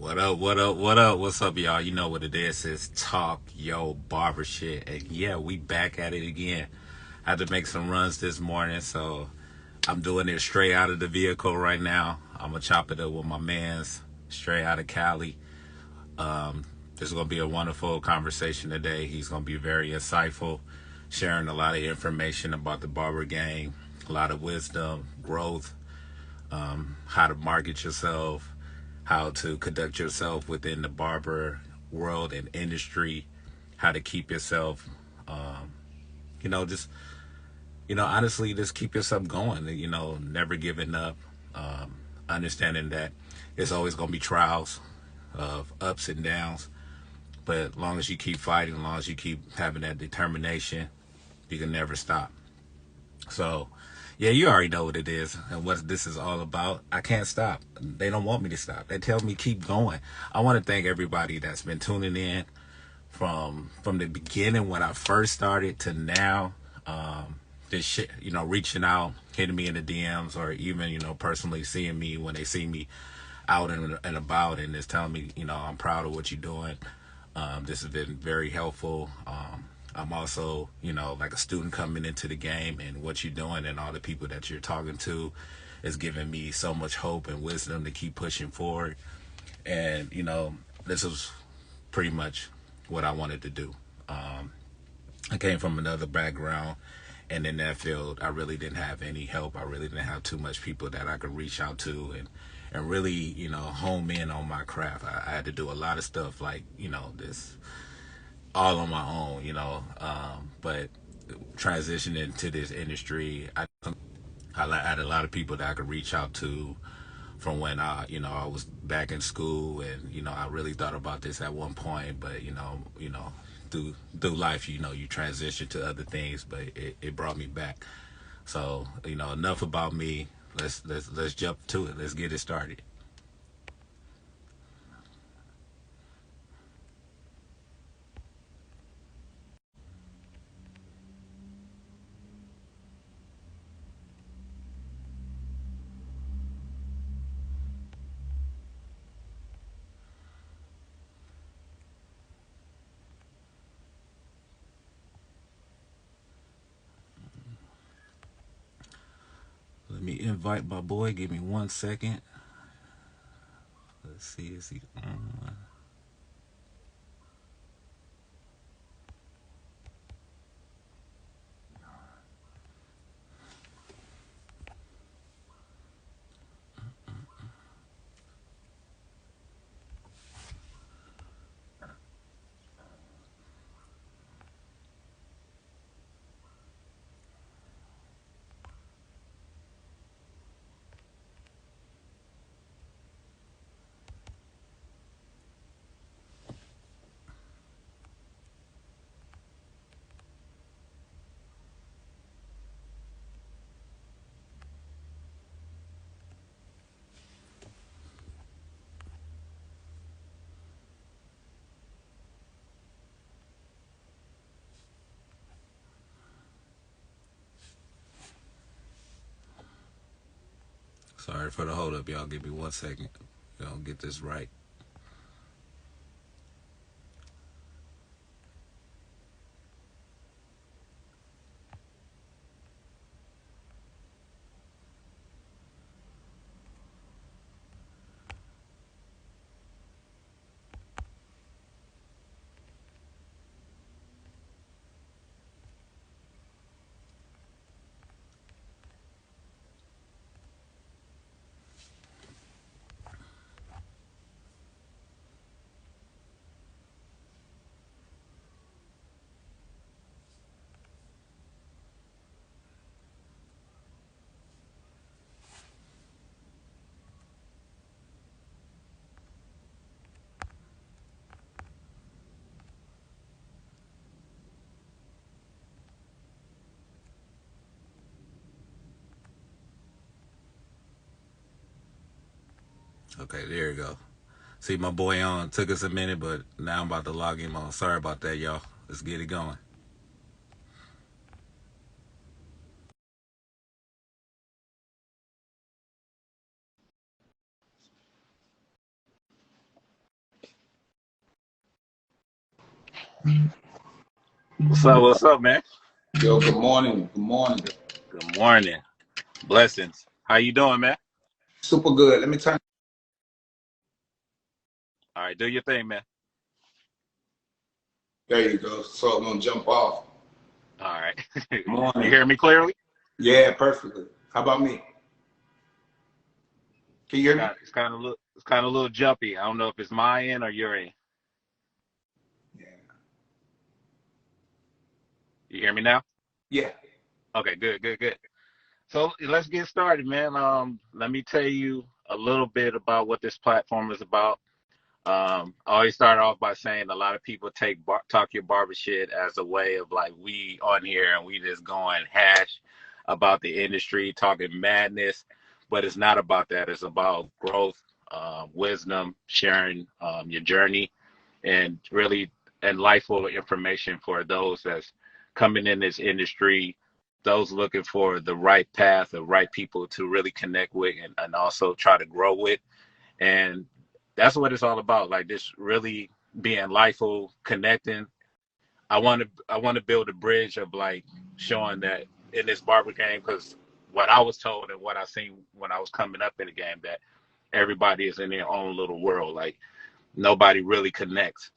What up, what up, what up? What's up, y'all? You know what it is. It's Talk Yo Barber Shit. And yeah, we back at it again. I had to make some runs this morning, so I'm doing it straight out of the vehicle right now. I'm gonna chop it up with my mans straight out of Cali. This is gonna be a wonderful conversation today. He's gonna be very insightful, sharing a lot of information about the barber game, a lot of wisdom, growth, how to market yourself, how to conduct yourself within the barber world and industry, how to keep yourself, um, just, honestly, just keep yourself going, never giving up, understanding that it's always going to be trials of ups and downs. But as long as you keep fighting, as long as you keep having that determination, you can never stop. So, yeah, you already know what it is and what this is all about. I can't stop. They don't want me to stop. They tell me keep going. I want to thank everybody that's been tuning in from the beginning when I first started to now. This shit, reaching out, hitting me in the DMs, or even personally seeing me when they see me out and about, and just telling me I'm proud of what you're doing. This has been very helpful. I'm also, like a student coming into the game, and what you're doing and all the people that you're talking to is giving me so much hope and wisdom to keep pushing forward. And, this is pretty much what I wanted to do. I came from another background, and in that field, I really didn't have any help. I really didn't have too much people that I could reach out to and really, home in on my craft. I had to do a lot of stuff like, this all on my own, but transitioning to this industry, I had a lot of people that I could reach out to from when I was back in school, and I really thought about this at one point, but through life, you transition to other things, but it brought me back. So enough about me. Let's jump to it. Let's get it started. Let me invite my boy. Give me 1 second. Let's see. Is he on? Sorry for the hold up, y'all. Give me 1 second. Get this right. Okay, there you go. See my boy on. Took us a minute, but now I'm about to log him on. Sorry about that, y'all. Let's get it going. What's up? What's up, man? Yo, good morning. Good morning. Good morning. Blessings. How you doing, man? Super good. Let me turn. All right, do your thing, man. There you go. So I'm gonna jump off. All right. You Morning. hear me clearly? Yeah, perfectly. How about me? Can you hear me? It's kind of a little jumpy. I don't know if it's my end or your end. Yeah. You hear me now? Yeah. Okay, good, good, good. So let's get started, man. Let me tell you a little bit about what this platform is about. I always start off by saying a lot of people take talk your barber shit as a way of like we on here and we just going hash about the industry, talking madness, but it's not about that. It's about growth, wisdom, sharing your journey, and really enlightful information for those that's coming in this industry, those looking for the right path, the right people to really connect with and also try to grow with. And that's what it's all about. Like this really being lifeful, connecting. I want to build a bridge of like showing that in this barber game, because what I was told and what I seen when I was coming up in the game, that everybody is in their own little world. Like nobody really connects.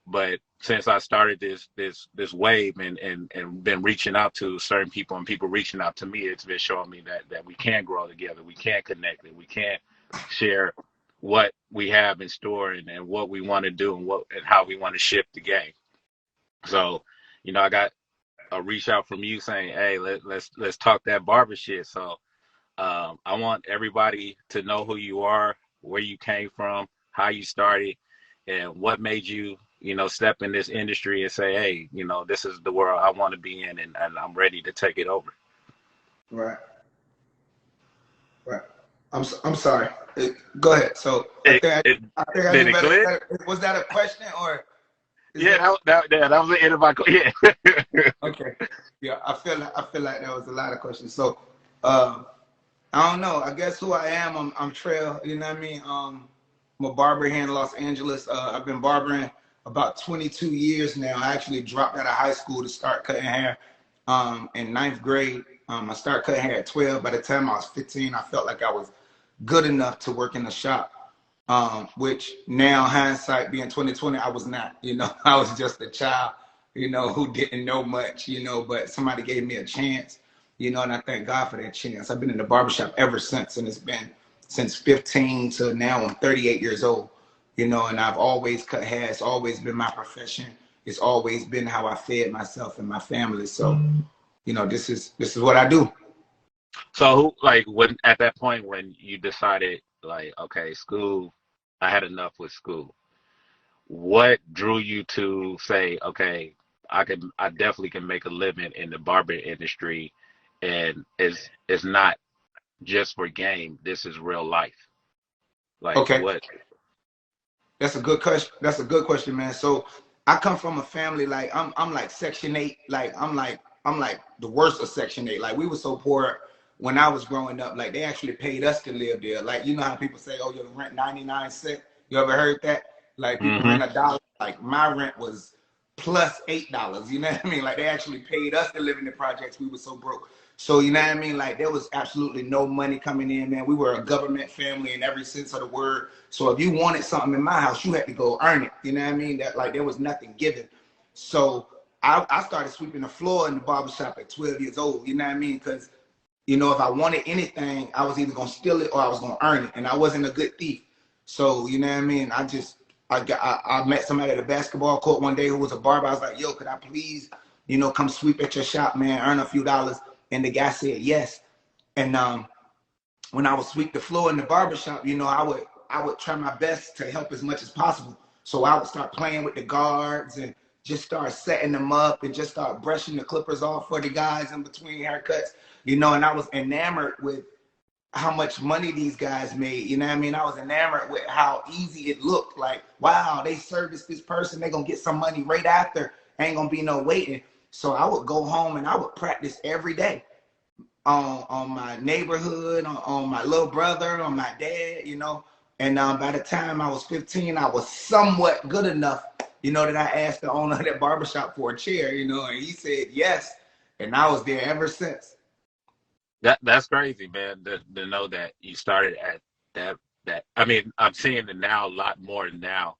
But since I started this wave and been reaching out to certain people and people reaching out to me, it's been showing me that we can grow together, we can connect, and we can share what we have in store and what we want to do and how we want to shift the game. So, I got a reach out from you saying, "Hey, let's talk that barber shit." So, I want everybody to know who you are, where you came from, how you started, and what made you, step in this industry and say, hey, this is the world I want to be in, and I'm ready to take it over. Right. Right. I'm sorry. Go ahead. So It, it I think I did do it clear? better. Was that a question or is Yeah, it that was the end of my yeah. okay? Yeah, I feel like that was a lot of questions. So uh, I don't know. I guess who I am. I'm Trail. You know what I mean? I'm a barber here in Los Angeles. I've been barbering about 22 years now. I actually dropped out of high school to start cutting hair in ninth grade. I started cutting hair at 12. By the time I was 15, I felt like I was good enough to work in the shop. Which now hindsight being 2020, I was not. I was just a child, who didn't know much, but somebody gave me a chance, and I thank God for that chance. I've been in the barbershop ever since, and it's been since 15 to now I'm 38 years old, and I've always cut hair. It's always been my profession. It's always been how I fed myself and my family. So, this is what I do. So who, like, when at that point when you decided, like, okay, school, I had enough with school, what drew you to say, okay, I definitely can make a living in the barber industry, and it's not just for game, this is real life. Like Okay. what? That's a good question. That's a good question, man. So I come from a family like I'm like Section 8. Like I'm like the worst of Section 8. Like we were so poor when I was growing up. Like they actually paid us to live there. Like you know how people say, "Oh, you rent 99 cents." You ever heard that? Like people Hmm. rent $1. Like my rent was plus $8. You know what I mean? Like they actually paid us to live in the projects. We were so broke. So you know what I mean? Like there was absolutely no money coming in, man. We were a government family in every sense of the word. So if you wanted something in my house, you had to go earn it. You know what I mean? That like there was nothing given. So I started sweeping the floor in the barbershop at 12 years old. You know what I mean? Because if I wanted anything, I was either gonna steal it or I was gonna earn it, and I wasn't a good thief. So you know what I mean? I met somebody at a basketball court one day who was a barber. I was like, "Yo, could I please, come sweep at your shop, man, earn a few dollars?" And the guy said yes. And when I would sweep the floor in the barbershop, I would try my best to help as much as possible. So I would start playing with the guards and just start setting them up and just start brushing the clippers off for the guys in between haircuts, and I was enamored with how much money these guys made. You know what I mean? I was enamored with how easy it looked. Like, wow, they serviced this person. They're going to get some money right after. Ain't going to be no waiting. So I would go home and I would practice every day on my neighborhood, on my little brother, on my dad. And by the time I was 15, I was somewhat good enough that I asked the owner of that barbershop for a chair, and he said yes. And I was there ever since. That's crazy, man. To know that you started at that. I mean, I'm seeing it now a lot more now.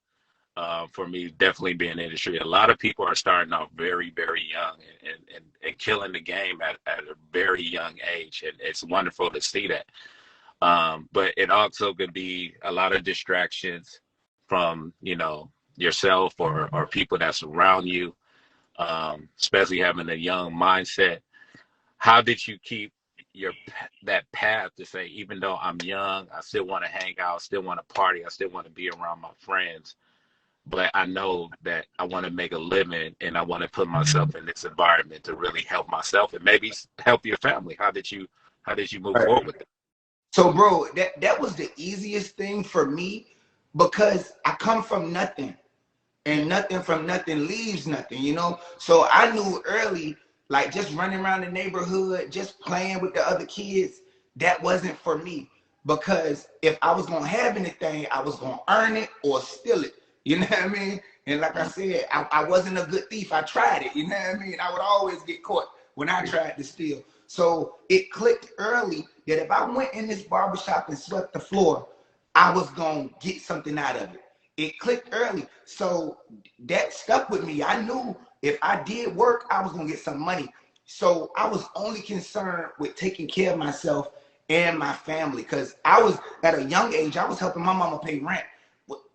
For me, definitely being in the industry, a lot of people are starting off very, very young and killing the game at a very young age, and it's wonderful to see that. But it also could be a lot of distractions from yourself or people that surround you, especially having a young mindset. How did you keep that path to say, even though I'm young, I still want to hang out, still want to party, I still want to be around my friends, but I know that I want to make a living and I want to put myself in this environment to really help myself and maybe help your family. How did you move forward with that? So, bro, that was the easiest thing for me because I come from nothing, and nothing from nothing leaves nothing, So I knew early, like just running around the neighborhood, just playing with the other kids, that wasn't for me. Because if I was gonna have anything, I was gonna earn it or steal it. You know what I mean? And like I said, I wasn't a good thief. I tried it. You know what I mean? I would always get caught when I tried to steal. So it clicked early that if I went in this barbershop and swept the floor, I was gonna get something out of it. It clicked early. So that stuck with me. I knew if I did work, I was gonna get some money. So I was only concerned with taking care of myself and my family. Cause I was at a young age, I was helping my mama pay rent.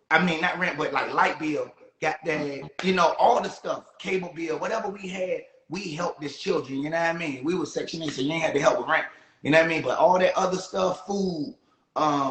I mean, not rent, but like light bill, got that, all the stuff, cable bill, whatever we had, we helped as children, you know what I mean? We were Section 8, so you ain't had to help with rent, you know what I mean? But all that other stuff, food,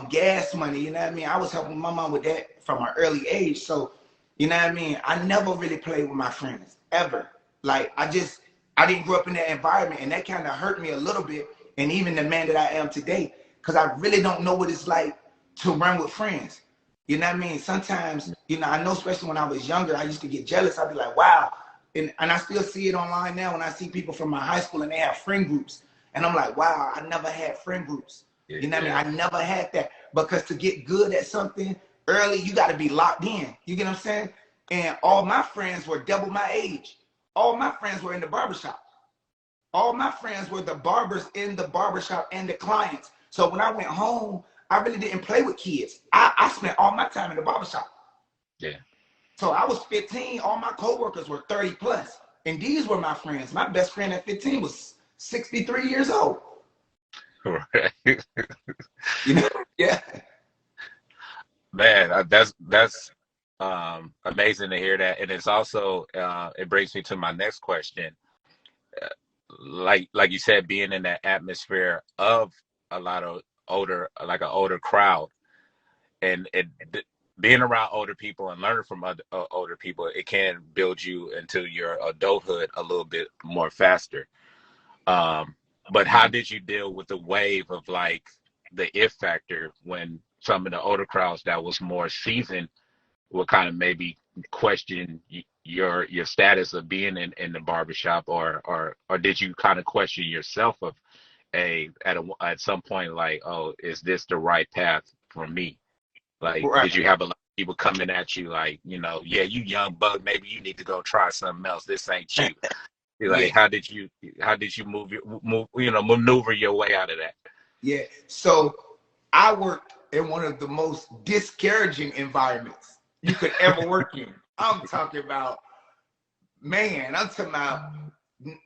gas money, you know what I mean? I was helping my mom with that from an early age. So, you know what I mean? I never really played with my friends, ever. Like, I didn't grow up in that environment, and that kind of hurt me a little bit, and even the man that I am today, because I really don't know what it's like to run with friends. You know what I mean? Sometimes, I know especially when I was younger, I used to get jealous. I'd be like, wow. And I still see it online now when I see people from my high school and they have friend groups. And I'm like, wow, I never had friend groups. You know what I mean? I never had that. Because to get good at something early, you got to be locked in. You get what I'm saying? And all my friends were double my age. All my friends were in the barbershop. All my friends were the barbers in the barbershop and the clients. So when I went home, I really didn't play with kids. I spent all my time in the barbershop. Yeah. So I was 15. All my coworkers were 30 plus. And these were my friends. My best friend at 15 was 63 years old. Right. Yeah. Man, that's amazing to hear that. And it's also, it brings me to my next question. Like you said, being in that atmosphere of a lot of an older crowd, and being around older people and learning from older people, it can build you into your adulthood a little bit more faster. But how did you deal with the wave of like the if factor when some of the older crowds that was more seasoned would kind of maybe question your status of being in the barbershop, or did you kind of question yourself of at some point, like, oh, is this the right path for me? Like, Right. did you have a lot of people coming at you like, yeah, you young bug, maybe you need to go try something else. This ain't you. Like, how did you maneuver your way out of that? Yeah. So I worked in one of the most discouraging environments you could ever work in. I'm talking about,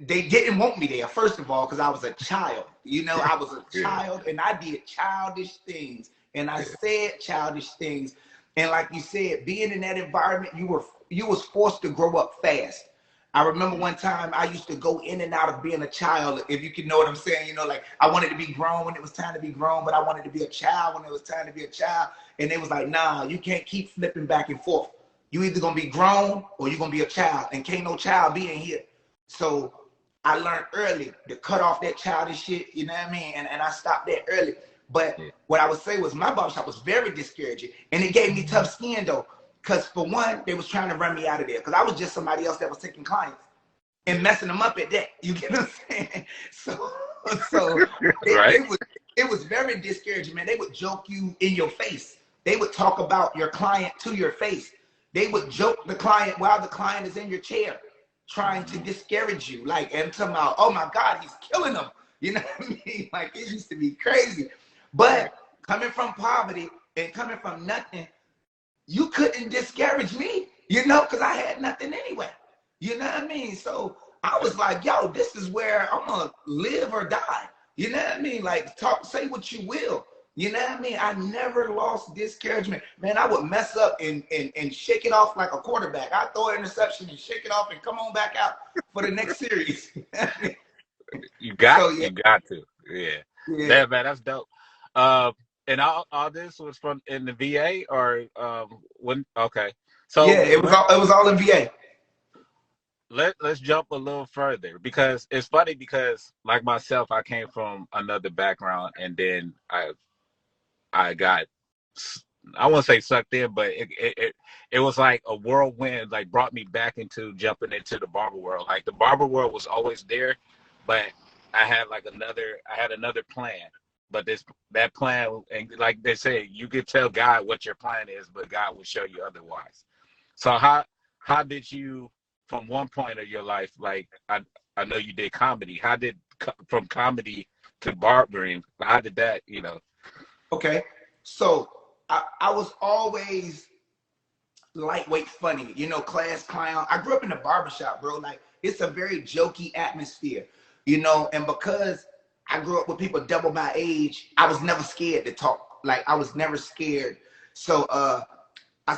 they didn't want me there, first of all, because I was a child. I was a child and I did childish things and I said childish things. And like you said, being in that environment, you was forced to grow up fast. I remember one time I used to go in and out of being a child, if you can know what I'm saying. Like I wanted to be grown when it was time to be grown, but I wanted to be a child when it was time to be a child. And they was like, nah, you can't keep flipping back and forth. You either gonna be grown or you're gonna be a child, and can't no child be in here. So I learned early to cut off that childish shit, you know what I mean? And I stopped that early. But what I would say was my barbershop was very discouraging, and it gave me tough skin though. Because for one, they was trying to run me out of there because I was just somebody else that was taking clients and messing them up at that. You get what I'm saying? So Right. it was very discouraging, man. They would joke you in your face. They would talk about your client to your face. they would joke the client while the client is in your chair, trying to discourage you. Like, and talking about, oh my God, he's killing them. You know what I mean? Like, it used to be crazy. But coming from poverty and coming from nothing, you couldn't discourage me, you know, because I had nothing anyway. You know what I mean? So I was like, yo, this is where I'm gonna live or die. You know what I mean? Like, talk, say what you will. You know what I mean? I never lost discouragement. Man, I would mess up and shake it off like a quarterback. I'd throw an interception and shake it off and come on back out for the next series. You got to. Yeah. Yeah, man, that's dope. And all this was from in the VA or when? Okay, so yeah, it was all in VA. Let's jump a little further because it's funny because like myself, I came from another background and then I got, I won't say sucked in, but it was like a whirlwind, like brought me back into jumping into the barber world. Like the barber world was always there, but I had another plan. But that plan, and like they say, you could tell God what your plan is, but God will show you otherwise. So how did you, from one point of your life, like I know you did comedy. How did from comedy to barbering? How did that, you know? Okay, so I was always lightweight funny, you know, class clown. I grew up in a barbershop, bro. Like, it's a very jokey atmosphere, you know, and because I grew up with people double my age, I was never scared to talk. Like, I was never scared. So I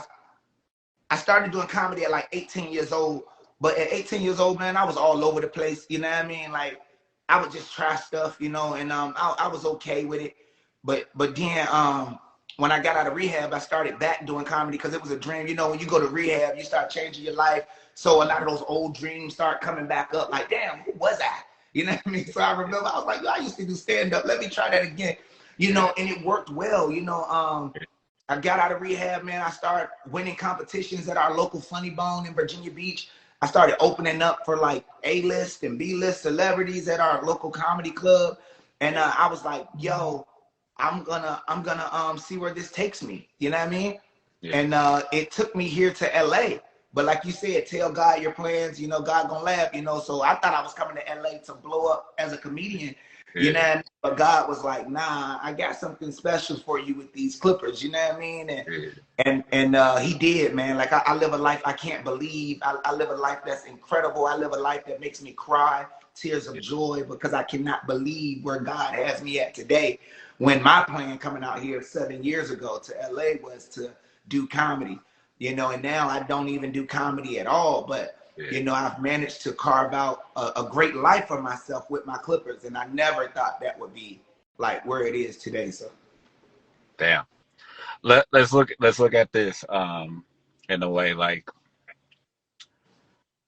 started doing comedy at like 18 years old. But at 18 years old, man, I was all over the place. You know what I mean? Like, I would just try stuff, you know, and I was okay with it. But then when I got out of rehab, I started back doing comedy because it was a dream. You know, when you go to rehab, you start changing your life. So a lot of those old dreams start coming back up. Like, damn, who was I? You know what I mean? So I remember I was like, yo, I used to do stand-up. Let me try that again. You know, and it worked well. You know, I got out of rehab, man. I started winning competitions at our local Funny Bone in Virginia Beach. I started opening up for like A-list and B-list celebrities at our local comedy club. And I was like, yo, I'm gonna see where this takes me. You know what I mean? Yeah. And it took me here to LA. But like you said, tell God your plans, you know, God gonna laugh, you know. So I thought I was coming to LA to blow up as a comedian. Yeah. You know what I mean? But God was like, nah, I got something special for you with these Clippers, you know what I mean? And he did, man. Like, I live a life I can't believe. I live a life that's incredible. I live a life that makes me cry tears of joy because I cannot believe where God has me at today. When my plan coming out here 7 years ago to LA was to do comedy, you know, and now I don't even do comedy at all. But you know, I've managed to carve out a great life for myself with my Clippers, and I never thought that would be like where it is today. So, damn. Let's look at this in a way. Like,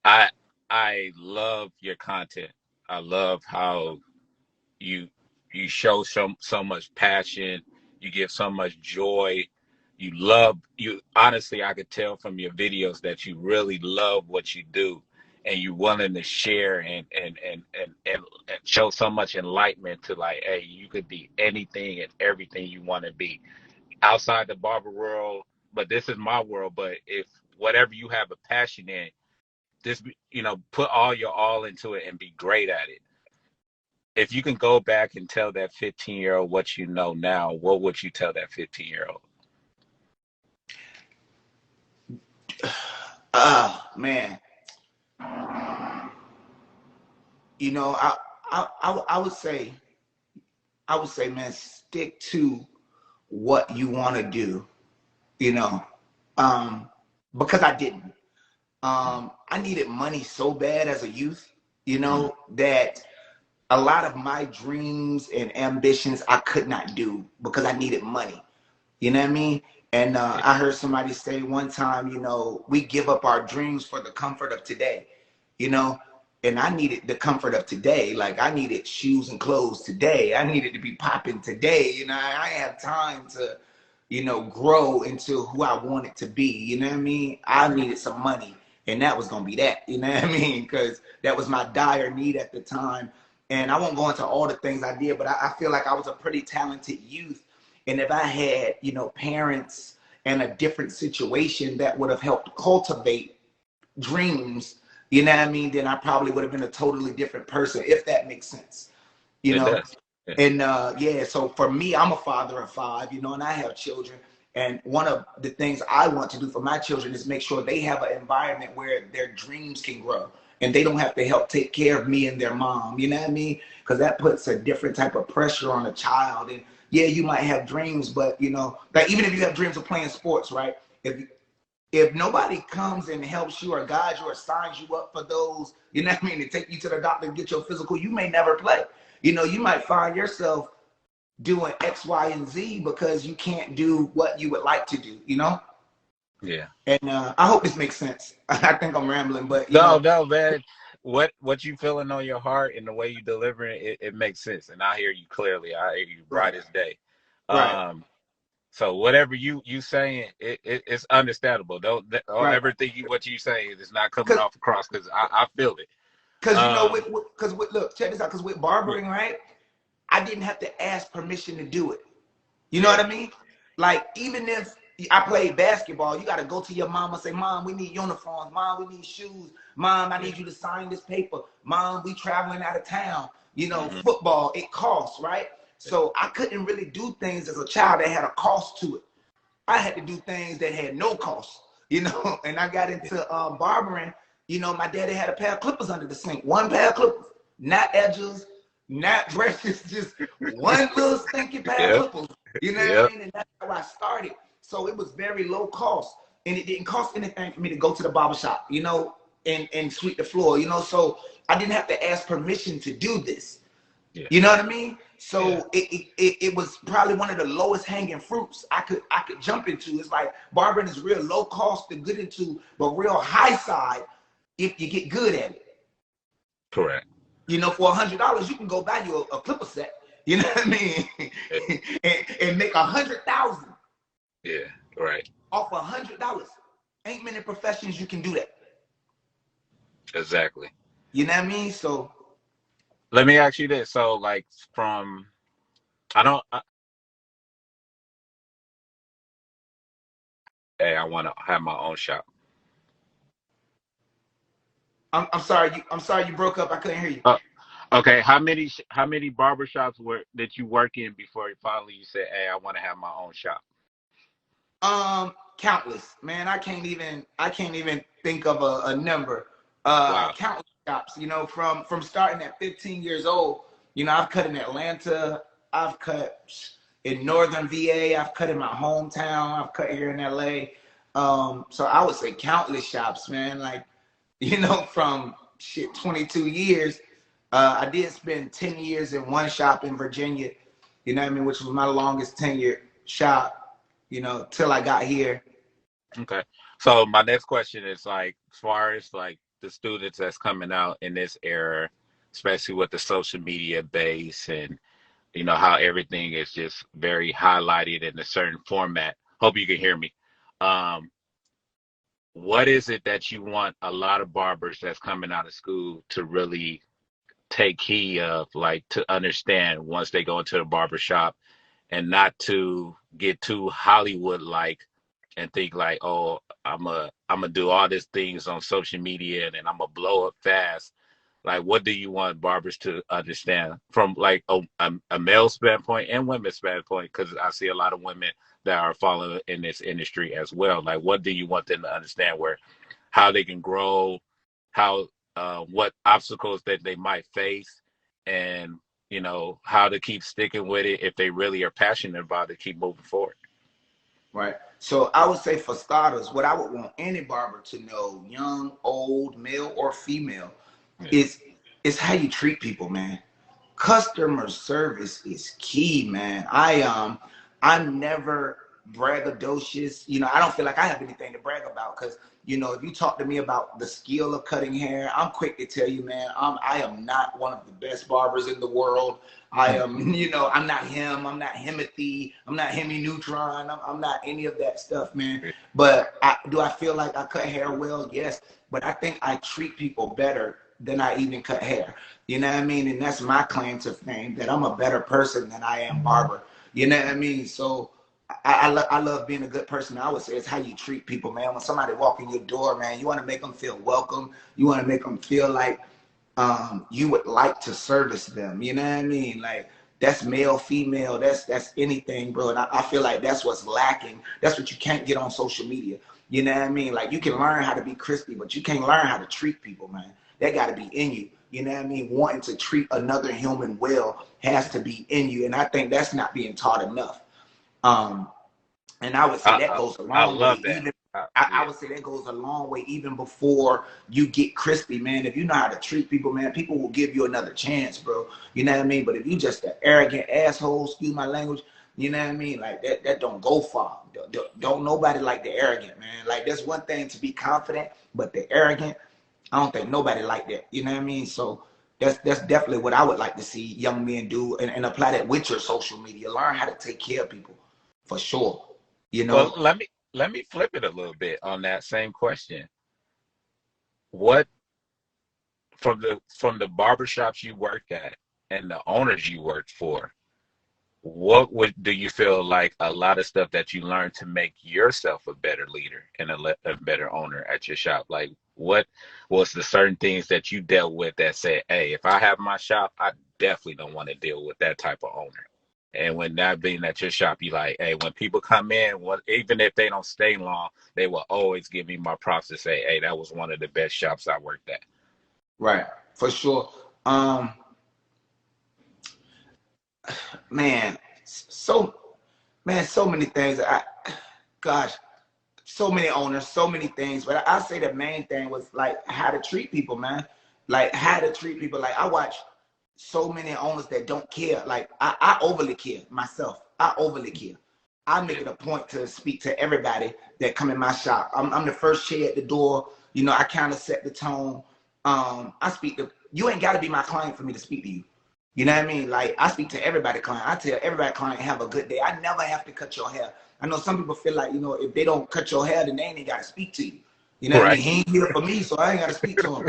I love your content. I love how you show so much passion. You give so much joy. You honestly, I could tell from your videos that you really love what you do, and you're willing to share and show so much enlightenment to, like, hey, you could be anything and everything you want to be outside the barber world, but this is my world. But if whatever you have a passion in, this, you know, put all your all into it and be great at it. If you can go back and tell that 15-year-old what you know now, what would you tell that 15-year-old? Man, you know, I would say, man, stick to what you want to do, you know, because I didn't. I needed money so bad as a youth, you know, that a lot of my dreams and ambitions I could not do because I needed money. You know what I mean? And I heard somebody say one time, you know, we give up our dreams for the comfort of today, you know, and I needed the comfort of today. Like, I needed shoes and clothes today. I needed to be popping today. You know, I have time to, you know, grow into who I wanted to be. You know what I mean? I needed some money, and that was going to be that. You know what I mean? Because that was my dire need at the time. And I won't go into all the things I did, but I feel like I was a pretty talented youth. And if I had, you know, parents and a different situation that would have helped cultivate dreams, you know what I mean, then I probably would have been a totally different person, if that makes sense, you It know. does. Yeah. And yeah, so for me, I'm a father of 5, you know, and I have children. And one of the things I want to do for my children is make sure they have an environment where their dreams can grow and they don't have to help take care of me and their mom, you know what I mean? Because that puts a different type of pressure on a child. And yeah, you might have dreams, but you know, like even if you have dreams of playing sports, right? If nobody comes and helps you or guides you or signs you up for those, you know what I mean, to take you to the doctor and get your physical, you may never play. You know, you might find yourself doing X, Y, and Z because you can't do what you would like to do, you know? Yeah. And I hope this makes sense. I think I'm rambling, but you No, know. no, man. What you feeling on your heart and the way you deliver it, it makes sense. And I hear you clearly. I hear you bright Right, as day. right, So whatever you saying, it's understandable. Don't right. ever think what you saying is not coming Cause, off across because I feel it. cause you know, Um, look, check this out. Cause with yeah, barbering, right, I didn't have to ask permission to do it. You know yeah, what I mean? Like, even if I played basketball, you got to go to your mom and say, Mom, we need uniforms. Mom, we need shoes. Mom, I yeah. need you to sign this paper. Mom, we traveling out of town. You know, Hmm. football, it costs, right? So I couldn't really do things as a child that had a cost to it. I had to do things that had no cost, you know. And I got Yeah, into barbering. You know, my daddy had a pair of clippers under the sink. One pair of clippers, not edges, not brushes, just one little stinky pair of yeah, clippers. You know what I yeah. mean? And that's how I started. So it was very low cost. And it didn't cost anything for me to go to the barber shop, you know, and sweep the floor, you know. So I didn't have to ask permission to do this. Yeah, You know what I mean? yeah. So it was probably one of the lowest hanging fruits I could jump into. It's like barbering is real low cost to get into, but real high side if you get good at it. Correct. You know, for $100 you can go buy you a clipper set. You know what I mean? Yeah, and make 100,000 yeah, right. off $100. Ain't many professions you can do that. Exactly. You know what I mean? So Let me ask you this. So, like, from I don't. Hey, I want to have my own shop. I'm sorry. I'm sorry you broke up. I couldn't hear you. Okay, how many barbershops were that you work in before finally you said, "Hey, I want to have my own shop"? Countless, man. I can't even think of a number. Wow. Countless shops, you know, from starting at 15 years old. You know, I've cut in Atlanta, I've cut in Northern VA, I've cut in my hometown, I've cut here in LA. So I would say countless shops, man. Like, you know, from shit 22 years. I did spend 10 years in one shop in Virginia, you know what I mean, which was my longest tenure shop, you know, till I got here. Okay. So my next question is like, as far as like the students that's coming out in this era, especially with the social media base and how everything is just very highlighted in a certain format. Hope you can hear me. Um, what is it that you want a lot of barbers that's coming out of school to really take heed of, like to understand once they go into the barber shop and not to get too Hollywood like and think like, oh, I'm a do all these things on social media and then I'm gonna blow up fast. Like, what do you want barbers to understand from like a male standpoint and women's standpoint? Because I see a lot of women that are following in this industry as well. Like, what do you want them to understand where how they can grow, how what obstacles that they might face, and how to keep sticking with it if they really are passionate about it, keep moving forward. Right. So I would say for starters, what I would want any barber to know, young, old, male or female, Yeah. is is how you treat people, man. Customer service is key, man. I'm never braggadocious. You know, I don't feel like I have anything to brag about because, you know, if you talk to me about the skill of cutting hair, I'm quick to tell you, man, I am not one of the best barbers in the world. I am, you know, I'm not him. I'm not Himothy. I'm not Hemi Neutron. I'm not any of that stuff, man. But do I feel like I cut hair well? Yes. But I think I treat people better than I even cut hair. You know what I mean? And that's my claim to fame, that I'm a better person than I am barber. You know what I mean? So I love being a good person. I would say it's how you treat people, man. When somebody walk in your door, man, you want to make them feel welcome. You want to make them feel like you would like to service them. You know what I mean? Like that's male, female, that's anything, bro. And I feel like that's what's lacking. That's what you can't get on social media. You know what I mean? Like you can learn how to be crispy, but you can't learn how to treat people, man. That got to be in you. You know what I mean? Wanting to treat another human well has to be in you, and I think that's not being taught enough. Um, and I would say that goes a I long way. love that. Even Yeah. I would say that goes a long way even before you get crispy, man. If you know how to treat people, man, people will give you another chance, bro. You know what I mean? But if you just an arrogant asshole, excuse my language, you know what I mean? Like that don't go far. Don't nobody like the arrogant, man. Like there's one thing to be confident, but the arrogant, I don't think nobody like that. You know what I mean? So that's definitely what I would like to see young men do, and apply that with your social media. Learn how to take care of people, for sure. You Well, know? let me flip it a little bit on that same question. What from the barbershops you worked at and the owners you worked for, what would do you feel like a lot of stuff that you learned to make yourself a better leader and a better owner at your shop? Like what was the certain things that you dealt with that said, hey, if I have my shop, I definitely don't want to deal with that type of owner. And when that being at your shop, you like, hey, when people come in, what even if they don't stay long, they will always give me my props to say, hey, that was one of the best shops I worked at. Right, for sure. Um, man, so man, so many things. Gosh, so many owners, so many things. But I say the main thing was like how to treat people, man. Like how to treat people. Like I watch so many owners that don't care. Like I overly care myself. I overly care. I make it a point to speak to everybody that come in my shop. I'm the first chair at the door. You know, I kind of set the tone. I speak to you. Ain't got to be my client for me to speak to you. You know what I mean? Like I speak to everybody client. I tell everybody client have a good day. I never have to cut your hair. I know some people feel like, you know, if they don't cut your hair, then they ain't got to speak to you. You know what I mean? Right. He ain't here for me, so I ain't got to speak to him.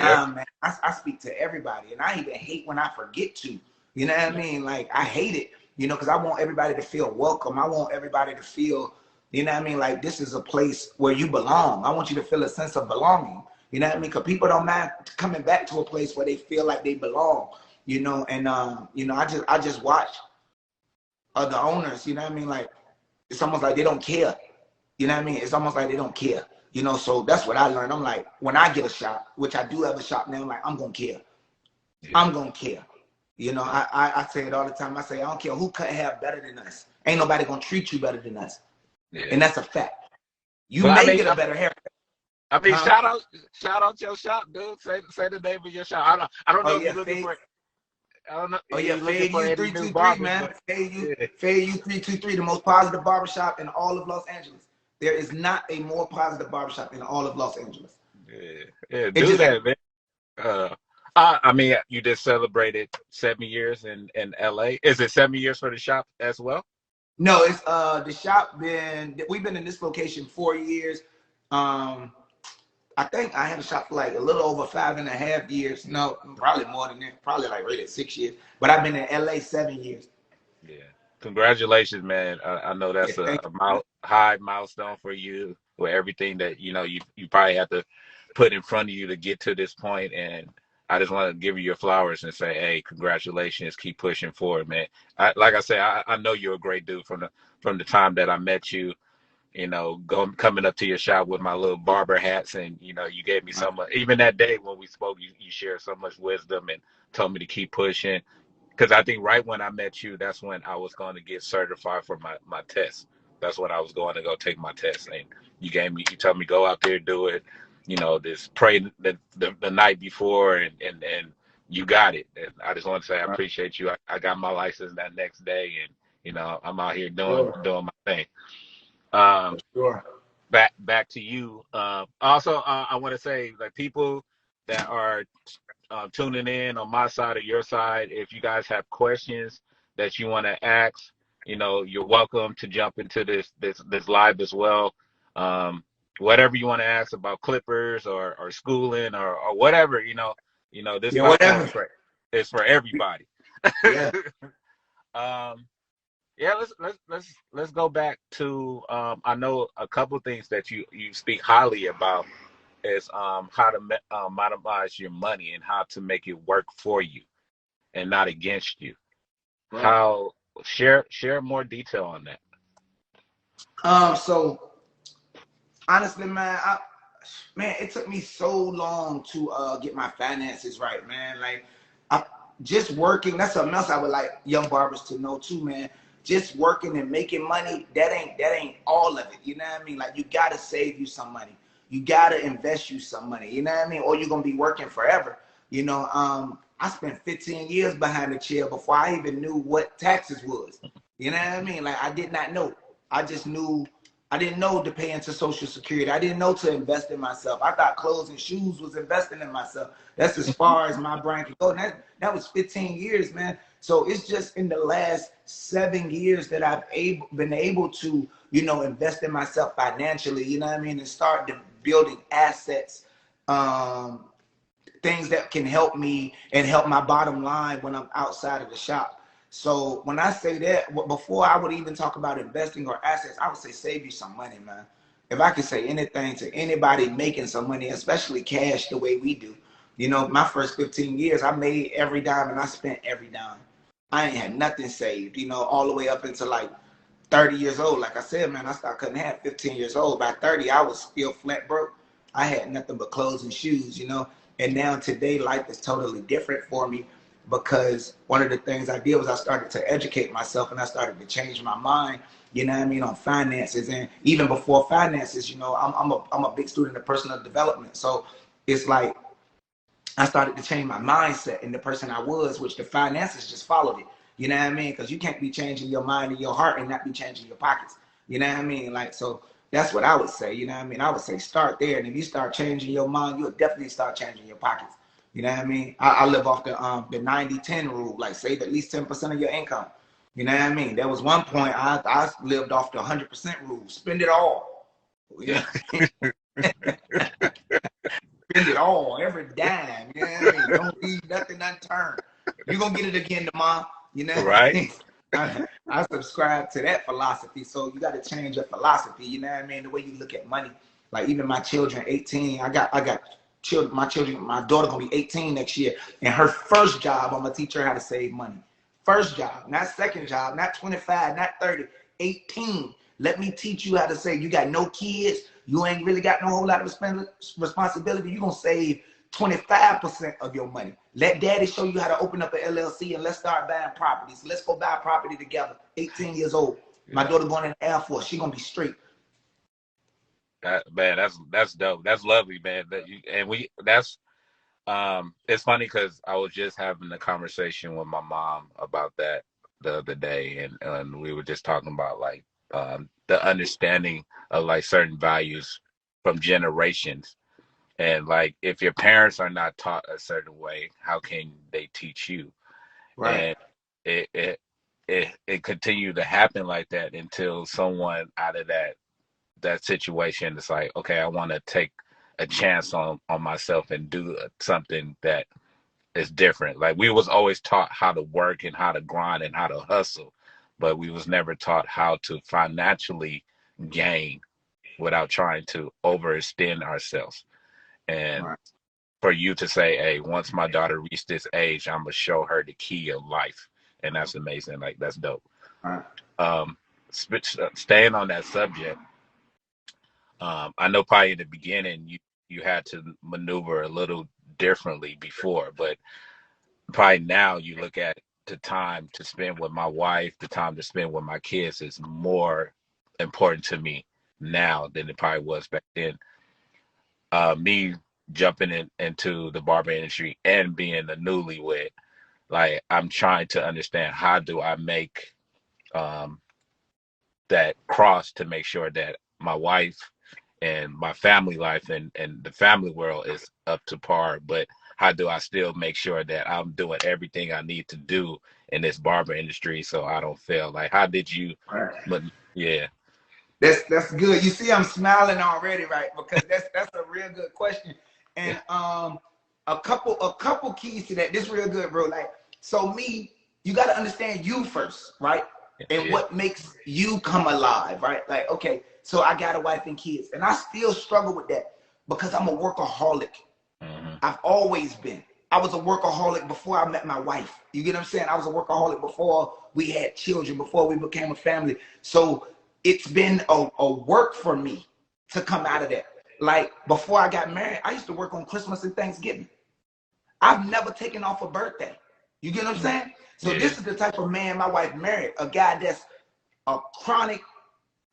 Yep. Nah, man. I speak to everybody, and I even hate when I forget to. You know what I mean? Like I hate it, you know, because I want everybody to feel welcome. I want everybody to feel, you know what I mean? Like this is a place where you belong. I want you to feel a sense of belonging. You know what I mean? Because people don't mind coming back to a place where they feel like they belong. You know, and you know, I just watch other owners. You know what I mean? Like it's almost like they don't care. You know what I mean? It's almost like they don't care. You know, so that's what I learned. I'm like, when I get a shop, which I do have a shop now, I'm like, I'm gonna care. Yeah. I'm gonna care. You know, I say it all the time. I say, I don't care who cut hair better than us. Ain't nobody gonna treat you better than us. Yeah. And that's a fact. You But I may mean, get a better haircut, huh? shout out your shop, dude. Say the name of your shop. I don't Oh know if yeah, you're looking fade. for. I don't know Oh if yeah, you're looking fade for you any three new two three, barbers, man. but yeah, Fade you 323, the most positive barbershop in all of Los Angeles. There is not a more positive barbershop in all of Los Angeles. yeah, yeah, It do just that, man. Uh, I mean, you just celebrated 7 years in LA. Is it 7 years for the shop as well? no, it's the shop we've been in this location 4 years. Um, I think I had a shop for like a little over 5.5 years. No, probably more than that. Probably like really 6 years. But I've been in LA 7 years. Yeah. Congratulations, man. I know Yeah, that's thank high milestone for you with everything that you probably have to put in front of you to get to this point. And I just want to give you your flowers and say, hey, congratulations. Keep pushing forward, man. Like I said, I know you're a great dude from the time that I met you. Coming up to your shop with my little barber hats, and you gave me you. so much. Even that day when we spoke, you shared so much wisdom and told me to keep pushing. Because I think right when I met you, that's when I was going to get certified for my test. That's when I was going to go take my test. And you told me go out there, do it. Just pray the night before, and you got it. And I just want to say I Right. appreciate you. I got my license that next day, and I'm out here doing Sure. doing my thing. Um, Sure. back to you. Also, I want to say like people that are tuning in on my side or your side. If you guys have questions that you want to ask, you're welcome to jump into this live as well. Um, Whatever you want to ask about Clippers or schooling or whatever, this Yeah, platform whatever. is for everybody. Yeah. um, Yeah, let's go back to I know a couple things that you speak highly about is how to monetize your money and how to make it work for you and not against you. Right. How share more detail on that. So honestly, man, it took me so long to get my finances right, man. Like, I just working. That's something else I would like young barbers to know too, man. Just working and making money, that ain't all of it. You know what I mean? Like, you gotta save you some money. You gotta invest you some money. You know what I mean? Or you're gonna be working forever. You know, I spent 15 years behind the chair before I even knew what taxes was. You know what I mean? Like, I did not know. I just knew I didn't know to pay into Social Security. I didn't know to invest in myself. I thought clothes and shoes was investing in myself. That's as far as my brain could go. And that was 15 years, man. So it's just in the last 7 years that I've been able to, invest in myself financially, you know what I mean, and start building assets, things that can help me and help my bottom line when I'm outside of the shop. So when I say that, before I would even talk about investing or assets, I would say save you some money, man. If I could say anything to anybody making some money, especially cash the way we do, my first 15 years, I made every dime and I spent every dime. I ain't had nothing saved, all the way up until like 30 years old. Like I said, man, I started cutting hair 15 years old. By 30, I was still flat broke. I had nothing but clothes and shoes. And now today, life is totally different for me because one of the things I did was I started to educate myself and I started to change my mind, on finances. And even before finances, I'm a big student of personal development. So it's like I started to change my mindset in the person I was, which the finances just followed it. You know what I mean? Because you can't be changing your mind and your heart and not be changing your pockets. You know what I mean? Like, so that's what I would say. You know what I mean? I would say start there. And if you start changing your mind, you'll definitely start changing your pockets. You know what I mean? I live off the 90-10 rule, like save at least 10% of your income. You know what I mean? There was one point I lived off the 100% rule. Spend it all. Yeah. Spend it all, every dime. You know what I mean? Don't leave nothing unturned. You're going to get it again tomorrow. You know what I mean? I subscribe to that philosophy. So you got to change your philosophy. You know what I mean? The way you look at money. Like even my children, 18, I got children, my daughter going to be 18 next year. And her first job, I'm going to teach her how to save money. First job, not second job, not 25, not 30, 18. Let me teach you how to save. You got no kids. You ain't really got no whole lot of responsibility. You're going to save 25% of your money. Let daddy show you how to open up an LLC and let's start buying properties. Let's go buy property together. 18 years old. My daughter going in the Air Force. She going to be straight. Man, that's dope. That's lovely, man. It's funny because I was just having a conversation with my mom about that the other day, and we were just talking about like the understanding of like certain values from generations, and like if your parents are not taught a certain way, how can they teach you? Right. And it continued to happen like that until someone out of that situation is like, okay, I want to take a chance on myself and do something that is different. Like we was always taught how to work and how to grind and how to hustle, but we was never taught how to financially gain without trying to overextend ourselves. And Right. for you to say, hey, once my daughter reached this age, I'm gonna show her the key of life, and that's amazing. Like that's dope. Right. Um, staying on that subject, I know probably in the beginning you had to maneuver a little differently before, but probably now you look at the time to spend with my wife, the time to spend with my kids is more important to me now than it probably was back then. Me jumping into the barber industry and being a newlywed, like I'm trying to understand how do I make um, that cross to make sure that my wife and my family life and the family world is up to par, but how do I still make sure that I'm doing everything I need to do in this barber industry so I don't fail? Like, how did you, Right. but yeah. That's good. You see, I'm smiling already, right? Because that's a real good question. And a couple keys to that. This real good, bro. Like, so me, you got to understand you first, right? and what makes you come alive, right? Like, okay, so I got a wife and kids, and I still struggle with that because I'm a workaholic. I've always been. I was a workaholic before I met my wife. You get what I'm saying? I was a workaholic before we had children, before we became a family. So it's been a work for me to come out of that. Like before I got married, I used to work on Christmas and Thanksgiving. I've never taken off a birthday. You get what I'm saying? So this is the type of man my wife married, a guy that's a chronic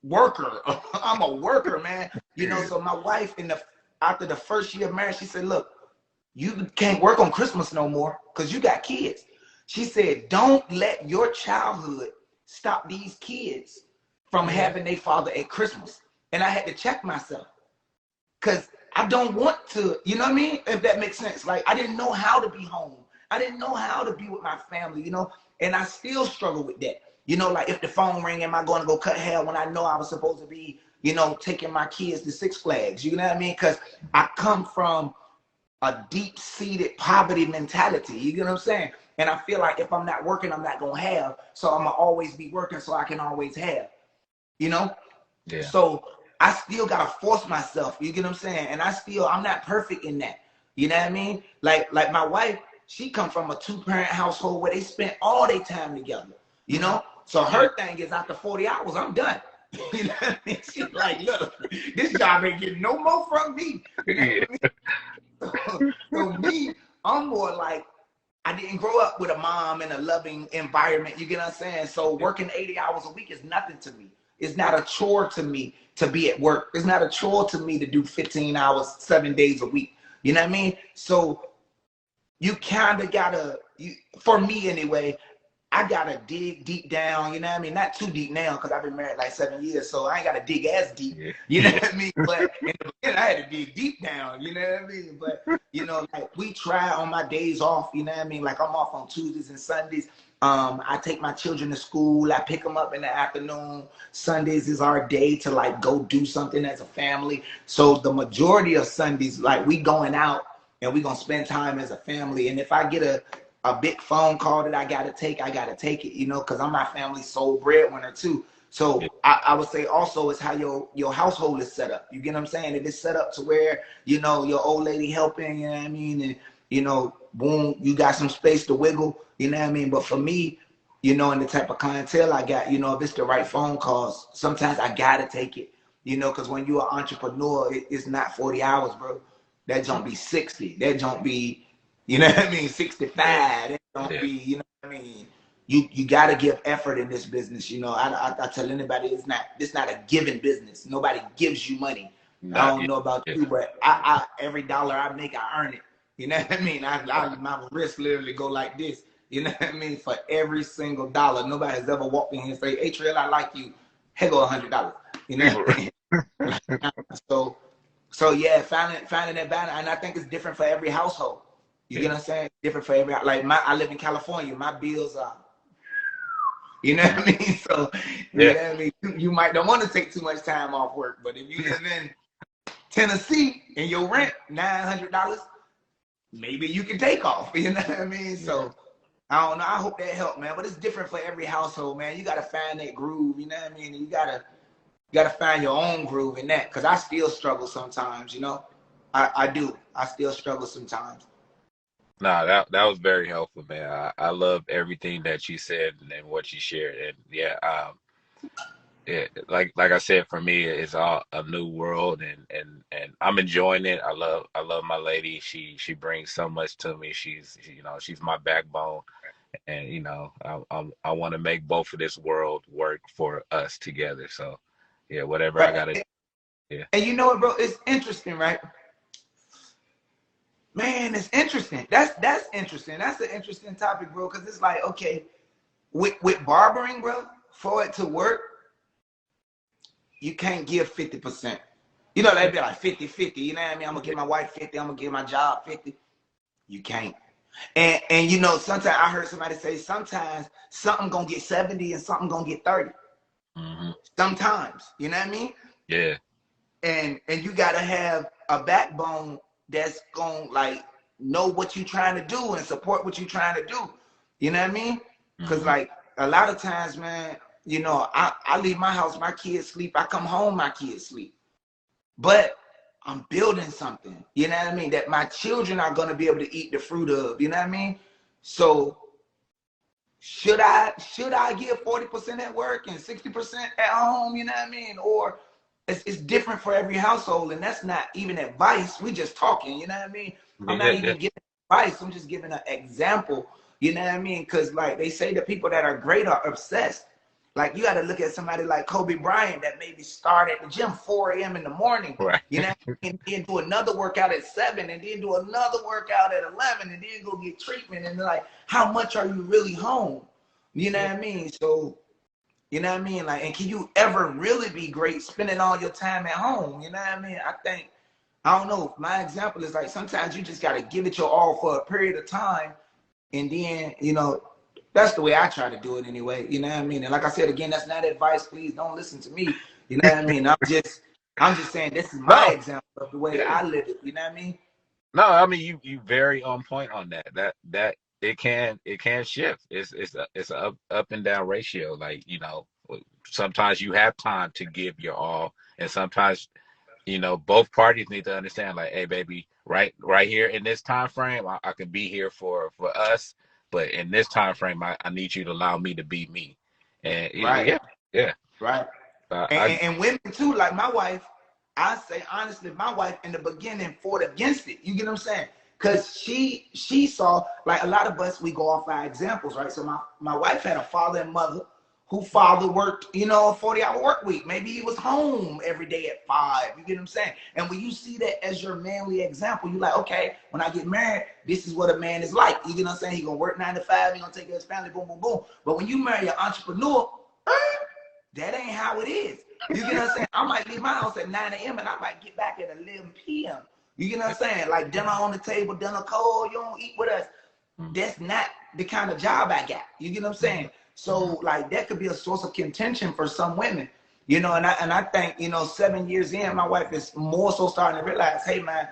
worker. I'm a worker, man. You know, so my wife after the first year of marriage, she said, look, you can't work on Christmas no more because you got kids. She said, don't let your childhood stop these kids from having their father at Christmas. And I had to check myself because I don't want to, you know what I mean? If that makes sense. Like, I didn't know how to be home. I didn't know how to be with my family, you know? And I still struggle with that. You know, like if the phone ring, am I going to go cut hair when I know I was supposed to be, you know, taking my kids to Six Flags? You know what I mean? Because I come from a deep-seated poverty mentality. You get what I'm saying? And I feel like if I'm not working, I'm not going to have. So I'm going to always be working so I can always have, you know? Yeah. So I still got to force myself. You get what I'm saying? And I'm not perfect in that. You know what I mean? Like my wife, she come from a two-parent household where they spent all their time together, you know? So her thing is after 40 hours, I'm done. You know what I mean? She's like, look, this job ain't getting no more from me. You know what I mean? So me, I'm more like, I didn't grow up with a mom in a loving environment. You get what I'm saying? So working 80 hours a week is nothing to me. It's not a chore to me to be at work. It's not a chore to me to do 15 hours, 7 days a week. You know what I mean? So you kind of gotta, for me anyway, I gotta dig deep down, you know what I mean? Not too deep now, because I've been married like 7 years, so I ain't gotta dig as deep, you know what I mean? But in the beginning, I had to dig deep down, you know what I mean? But, you know, like we try on my days off, you know what I mean? Like I'm off on Tuesdays and Sundays. I take my children to school. I pick them up in the afternoon. Sundays is our day to like go do something as a family. So the majority of Sundays, like we going out and we gonna spend time as a family. And if I get a big phone call that I gotta take it, you know, because I'm my family's sole breadwinner too. So I would say also is how your household is set up. You get what I'm saying? It is set up to where, you know, your old lady helping, you know what I mean? And, you know, boom, you got some space to wiggle, you know what I mean? But for me, you know, and the type of clientele I got, you know, if it's the right phone calls, sometimes I gotta take it, you know, because when you're an entrepreneur, it's not 40 hours, bro. That don't be 60. That don't be, you know what I mean, 65. That don't be, you know what I mean? You got to give effort in this business. You know, I tell anybody it's not a given business. Nobody gives you money. I don't know about you, but I every dollar I make, I earn it. You know what I mean? My wrist literally go like this. You know what I mean? For every single dollar. Nobody has ever walked in here and say, hey, Trell, I like you. Here go $100. You know what I mean? So yeah, finding that balance. And I think it's different for every household. You get what I'm saying? Different for every, like I live in California. My bills are, you know what I mean? So, you know what I mean? You might don't want to take too much time off work, but if you live in Tennessee and your rent $900, maybe you can take off. You know what I mean? So, I don't know. I hope that helped, man. But it's different for every household, man. You got to find that groove. You know what I mean? And you gotta find your own groove in that. Because I still struggle sometimes. You know, I do. I still struggle sometimes. Nah, that was very helpful, man. I love everything that you said and what you shared. And like I said, for me, it's all a new world, and I'm enjoying it. I love my lady. She brings so much to me. She's my backbone, and you know, I want to make both of this world work for us together. So, yeah, whatever I gotta do. Yeah. And you know what, bro? It's interesting, right? Man, it's interesting. That's interesting. That's an interesting topic, bro. Because it's like, okay, with barbering, bro, for it to work, you can't give 50%. You know, they'd be like 50-50. You know what I mean? I'm gonna give my wife 50. I'm gonna give my job 50. You can't. And you know, sometimes I heard somebody say sometimes something gonna get 70 and something gonna get 30. Sometimes, you know what I mean? Yeah. And you gotta have a backbone that's gonna like know what you're trying to do and support what you're trying to do. You know what I mean? Because like a lot of times, man, you know, I leave my house, my kids sleep. I come home, my kids sleep. But I'm building something, you know what I mean, that my children are going to be able to eat the fruit of, you know what I mean? So should I give 40% at work and 60% at home, you know what I mean? Or it's different for every household, and that's not even advice. We just talking, you know what I mean? I'm not Yeah, yeah. even giving advice. I'm just giving an example, you know what I mean? Because like they say, the people that are great are obsessed. Like you got to look at somebody like Kobe Bryant that maybe start at the gym 4 a.m. in the morning, Right. you know, and then do another workout at 7, and then do another workout at 11, and then go get treatment. And like, how much are you really home? You know Yeah. what I mean? So, you know what I mean? Like, and can you ever really be great spending all your time at home? You know what I mean? I think, I don't know. My example is like sometimes you just got to give it your all for a period of time. And then, you know, that's the way I try to do it anyway. You know what I mean? And like I said, again, that's not advice. Please don't listen to me. You know what I mean? I'm just saying this is my No. example of the way Yeah. I live it. You know what I mean? No, I mean you very on point on that. That it can shift. It's a up and down ratio. Like, sometimes you have time to give your all, and sometimes, both parties need to understand, like, hey baby, right here in this time frame, I can be here for us, but in this time frame, I need you to allow me to be me. And Right, yeah, yeah. right. And women too, like my wife, I say honestly, my wife in the beginning fought against it. You get what I'm saying? Because she saw, like a lot of us, we go off our examples, right? So my wife had a father and mother who father worked, you know, a 40-hour work week. Maybe he was home every day at 5. You get what I'm saying? And when you see that as your manly example, you're like, okay, when I get married, this is what a man is like. You get what I'm saying? He gonna work 9 to 5, he gonna take care of his family, boom, boom, boom. But when you marry an entrepreneur, that ain't how it is. You get what I'm saying? I might leave my house at 9 a.m. and I might get back at 11 p.m. You get what I'm saying? Like dinner on the table, dinner cold, you don't eat with us. That's not the kind of job I got. You get what I'm saying? So like that could be a source of contention for some women. You know, and I think, 7 years in, my wife is more so starting to realize, hey man,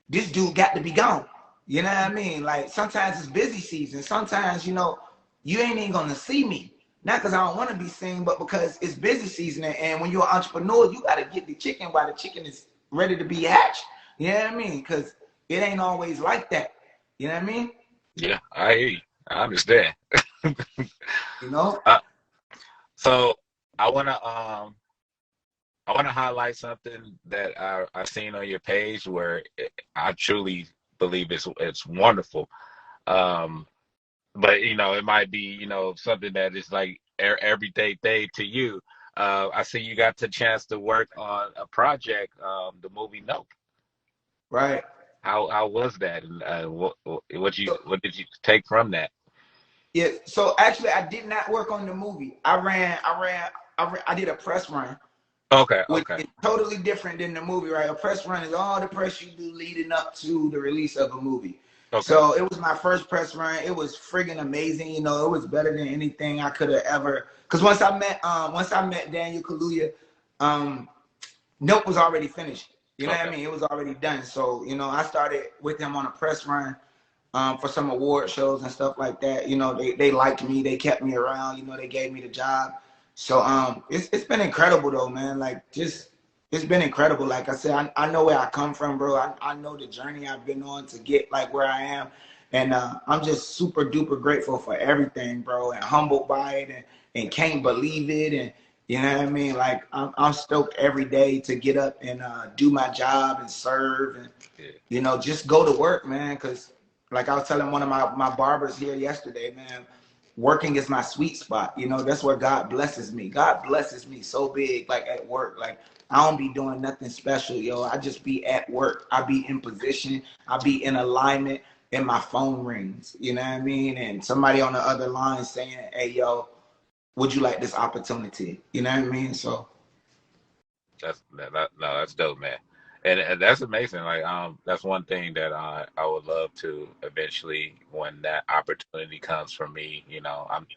this dude got to be gone. You know what I mean? Like sometimes it's busy season. Sometimes, you ain't even gonna see me. Not because I don't want to be seen, but because it's busy season. And when you're an entrepreneur, you got to get the chicken while the chicken is ready to be hatched. You know what I mean? Because it ain't always like that. You know what I mean? Yeah, I hear you. I understand. You know? Uh, so I wanna highlight something that I seen on your page where I truly believe it's wonderful. Um, but it might be, something that is like everyday thing to you. I see you got the chance to work on a project, the movie Nope. Right. How was that, and So, what did you take from that? yeah. So actually, I did not work on the movie. I did a press run, Okay, which okay, is totally different than the movie, right? A press run is all the press you do leading up to the release of a movie. okay, So it was my first press run. It was friggin' amazing. It was better than anything I could have ever. Because once I met Daniel Kaluuya, um, Nope was already finished. You know what I okay. mean? It was already done. So I started with him on a press run for some award shows and stuff like that. They liked me. They kept me around. They gave me the job. So it's been incredible though, man. Like just it's been incredible. Like I said, I know where I come from, bro. I know the journey I've been on to get like where I am. And I'm just super duper grateful for everything, bro, and humbled by it and can't believe it. And you know what I mean? Like I'm stoked every day to get up and do my job and serve and Yeah. just go to work, man. Because like I was telling one of my barbers here yesterday, man, working is my sweet spot. That's where God blesses me. God blesses me so big, like at work. Like I don't be doing nothing special, yo. I just be at work. I be in position. I be in alignment, and my phone rings. You know what I mean? And somebody on the other line saying, "Hey, yo, would you like this opportunity?" You know what I mean? So No, that's dope, man. And that's amazing. Like, that's one thing that I would love to eventually, when that opportunity comes for me. I'm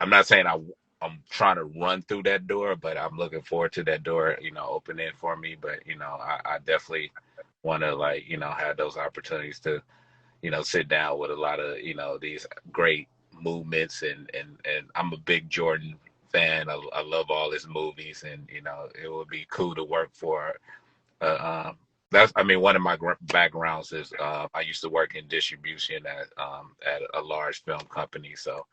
not saying I'm trying to run through that door, but I'm looking forward to that door, opening for me. But I definitely want to, like, have those opportunities to, sit down with a lot of, these great movements, and I'm a big Jordan fan. I love all his movies, and it would be cool to work for. That's I mean one of my backgrounds is I used to work in distribution at a large film company, so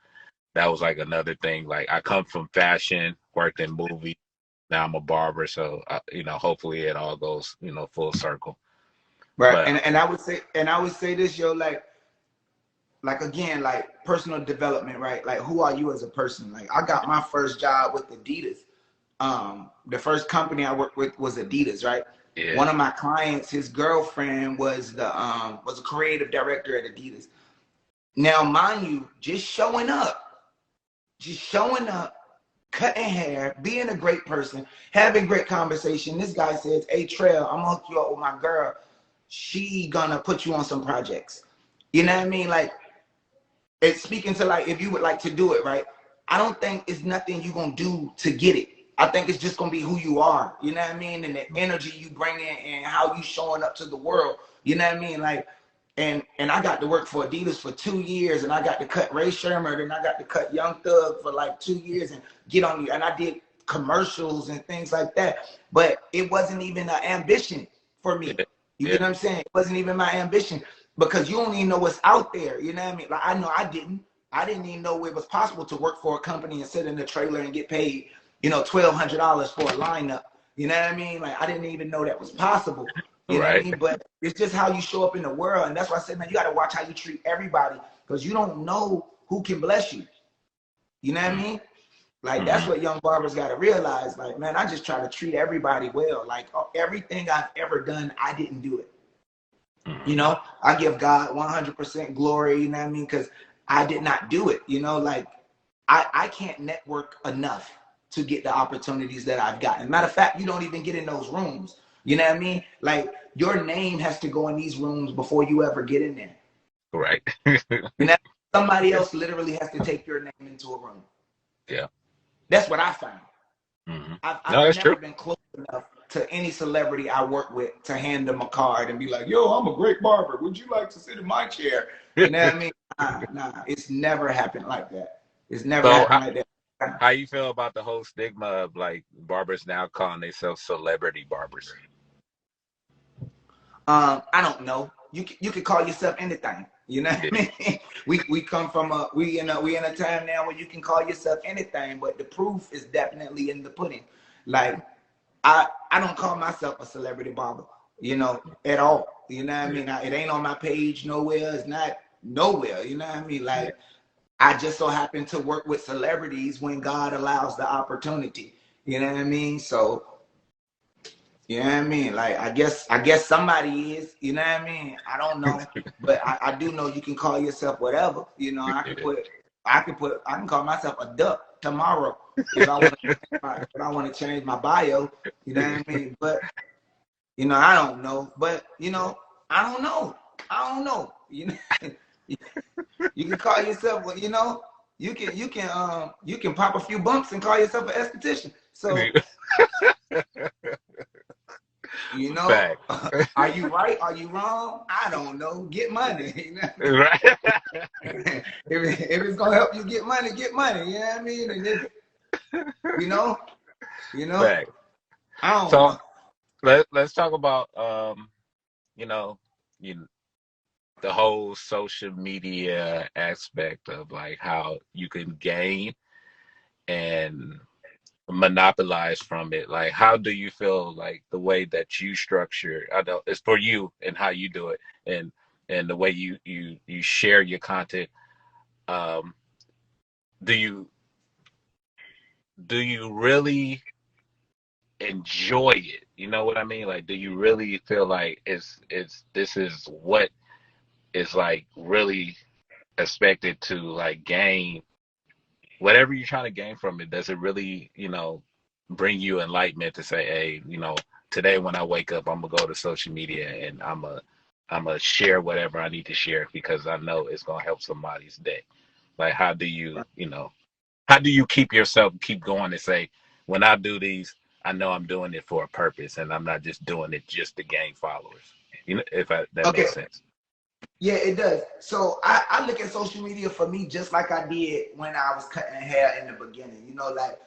that was like another thing. Like I come from fashion, worked in movies. Now I'm a barber, so hopefully it all goes full circle. Right. But And I would say this, yo, like again, like personal development, right? Like who are you as a person? Like I got my first job with Adidas. The first company I worked with was Adidas, right? yeah, One of my clients, his girlfriend was a creative director at Adidas. Now, mind you, just showing up, cutting hair, being a great person, having great conversation. This guy says, "Hey, Trail, I'm gonna hook you up with my girl. She gonna put you on some projects." You know what I mean? Like it's speaking to like if you would like to do it, right? I don't think it's nothing you gonna do to get it. I think it's just gonna be who you are. You know what I mean? And the energy you bring in and how you showing up to the world. You know what I mean? Like, and I got to work for Adidas for 2 years, and I got to cut Ray Sherman, and I got to cut Young Thug for like 2 years, and get on you. And I did commercials and things like that. But it wasn't even an ambition for me. yeah, You yeah, get what I'm saying? It wasn't even my ambition because you don't even know what's out there. You know what I mean? Like I know I didn't. I didn't even know it was possible to work for a company and sit in the trailer and get paid, $1,200 for a lineup. You know what I mean? Like I didn't even know that was possible. You know what I right. mean? But it's just how you show up in the world, and that's why I said, man, you got to watch how you treat everybody because you don't know who can bless you. You know what I mean? Like that's Mm-hmm. what young barbers got to realize. Like, man, I just try to treat everybody well. Like everything I've ever done, I didn't do it. Mm-hmm. I give God 100% glory, you know what I mean? Because I did not do it, like I can't network enough to get the opportunities that I've gotten. Matter of fact, you don't even get in those rooms. You know what I mean? Like your name has to go in these rooms before you ever get in there. Right. You know, somebody else literally has to take your name into a room. Yeah. That's what I found. Mm-hmm. I've No, that's never true. been close enough to any celebrity I work with to hand them a card and be like, "Yo, I'm a great barber. Would you like to sit in my chair?" You know what I mean? Nah, it's never happened like that. It's never So happened like that. how you feel about the whole stigma of like barbers now calling themselves celebrity barbers? I don't know. You could call yourself anything. You know what Yeah. I mean? We come from we in a time now where you can call yourself anything, but the proof is definitely in the pudding. Like I don't call myself a celebrity barber, at all. You know what I Yeah. mean? It ain't on my page nowhere. It's not nowhere. You know what I mean? Yeah. Like I just so happen to work with celebrities when God allows the opportunity. You know what I mean? So you know what I mean? Like I guess somebody is, you know what I mean? I don't know. But I do know you can call yourself whatever. I can call myself a duck tomorrow if I want to change my bio, you know what I mean? But I don't know. But I don't know. I don't know. You can call yourself, you can pop a few bumps and call yourself an esthetician. So You know, Fact. are you right? Are you wrong? I don't know. Get money. You know what I mean? Right. If it's gonna help you get money, get money. You know what I mean? And if you know, you know, Fact. I don't So know. let's talk about you know, you the whole social media aspect of like how you can gain and monopolize from it. Like how do you feel like the way that you structure, I know it's for you and how you do it, and the way you share your content, um do you really enjoy it? You know what I mean? Like do you really feel like it's this is what is like really expected to like gain whatever you're trying to gain from it? Does it really, bring you enlightenment to say, hey, today when I wake up, I'm gonna go to social media and I'm gonna share whatever I need to share because I know it's gonna help somebody's day. Like, how do how do you keep going and say, when I do these, I know I'm doing it for a purpose and I'm not just doing it just to gain followers. If that Okay, makes sense. Yeah, it does. So I look at social media for me just like I did when I was cutting hair in the beginning. You know, like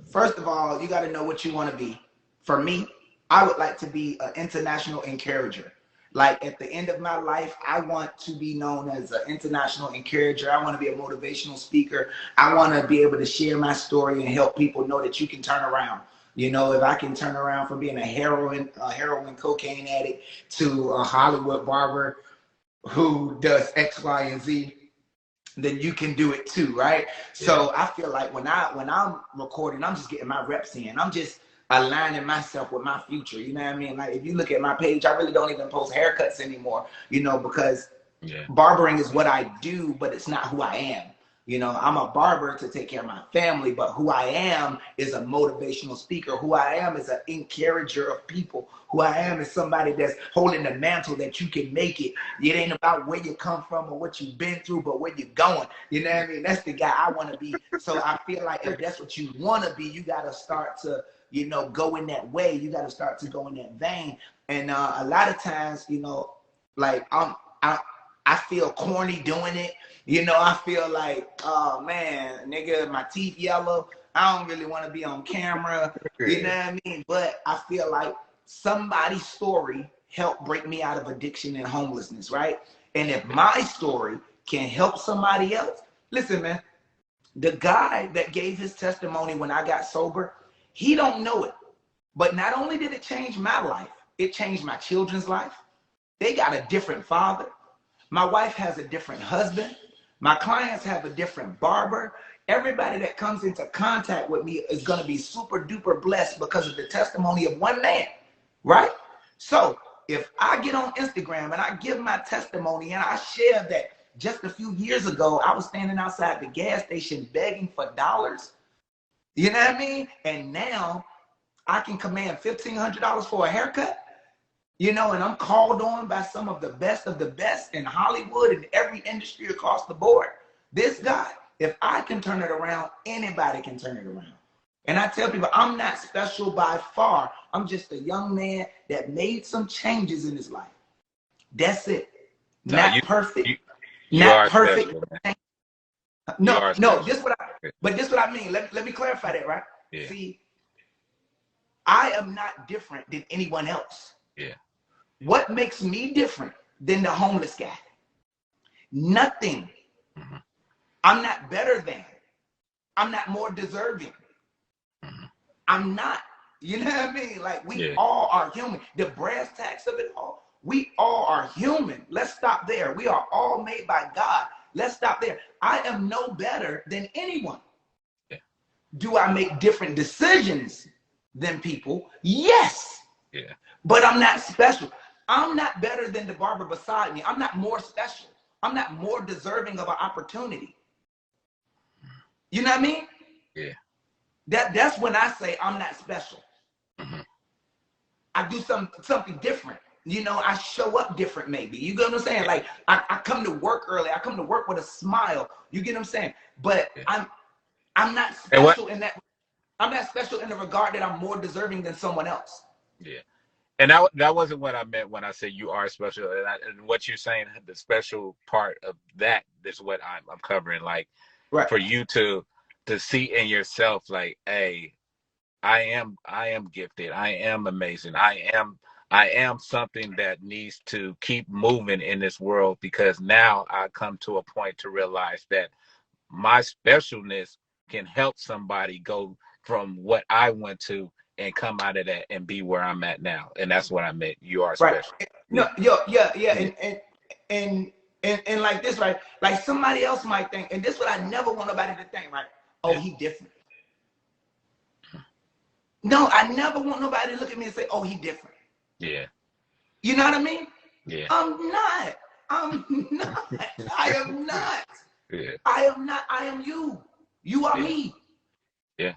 first of all, you got to know what you want to be. For me, I would like to be an international encourager. Like at the end of my life, I want to be known as an international encourager. I want to be a motivational speaker. I want to be able to share my story and help people know that you can turn around. You know, if I can turn around from being a heroin cocaine addict to a Hollywood barber who does X, Y, and Z, then you can do it too, right? So I feel like when I'm recording, I'm just getting my reps in. I'm just aligning myself with my future. You know what I mean? Like if you look at my page, I really don't even post haircuts anymore, you know, because barbering is what I do, but it's not who I am. You know, I'm a barber to take care of my family, but who I am is a motivational speaker. Who I am is an encourager of people. Who I am is somebody that's holding the mantle that you can make it. It ain't about where you come from or what you've been through, but where you're going. You know what I mean? That's the guy I want to be. So I feel like if that's what you want to be, you got to start to, you know, go in that way. You got to start to go in that vein. And a lot of times, you know, like I feel corny doing it. You know, I feel like, oh man, nigga, my teeth yellow. I don't really want to be on camera. You know what I mean? But I feel like somebody's story helped break me out of addiction and homelessness, right? And if my story can help somebody else, listen, man, the guy that gave his testimony when I got sober, he don't know it. But not only did it change my life, it changed my children's life. They got a different father. My wife has a different husband. My clients have a different barber. Everybody that comes into contact with me is going to be super duper blessed because of the testimony of one man, right? So if I get on Instagram and I give my testimony and I share that just a few years ago, I was standing outside the gas station begging for dollars, you know what I mean? And now I can command $1,500 for a haircut. You know, and I'm called on by some of the best in Hollywood and every industry across the board. This guy, if I can turn it around, anybody can turn it around. And I tell people, I'm not special by far. I'm just a young man that made some changes in his life. That's it. No, Not perfect. You Not are perfect. special, man. No, this what I mean. Let me clarify that, right? Yeah. See, I am not different than anyone else. Yeah. What makes me different than the homeless guy? Nothing. Mm-hmm. I'm not better than. I'm not more deserving. Mm-hmm. I'm not. You know what I mean? Like we all are human. The brass tacks of it all. We all are human. Let's stop there. We are all made by God. Let's stop there. I am no better than anyone. Yeah. Do I make different decisions than people? Yes. Yeah. But I'm not special. I'm not better than the barber beside me. I'm not more special. I'm not more deserving of an opportunity. You know what I mean? Yeah. That's when I say I'm not special. Mm-hmm. I do something different. You know, I show up different maybe. You get what I'm saying? Like I come to work early. I come to work with a smile. You get what I'm saying? But I'm not special in that. I'm not special in the regard that I'm more deserving than someone else. Yeah. And that wasn't what I meant when I said you are special. And what you're saying, the special part of that is what I'm covering. Like for you to see in yourself, like, hey, I am gifted. I am amazing. I am something that needs to keep moving in this world, because now I come to a point to realize that my specialness can help somebody go from what I went to and come out of that and be where I'm at now. And that's what I meant. You are special. No, yeah. And like this, right? Like somebody else might think, and this is what I never want nobody to think, right? Oh, he different. No, I never want nobody to look at me and say, oh, he different. Yeah. You know what I mean? Yeah. I'm not. I am not. Yeah. I am not. I am you. You are me. Yeah.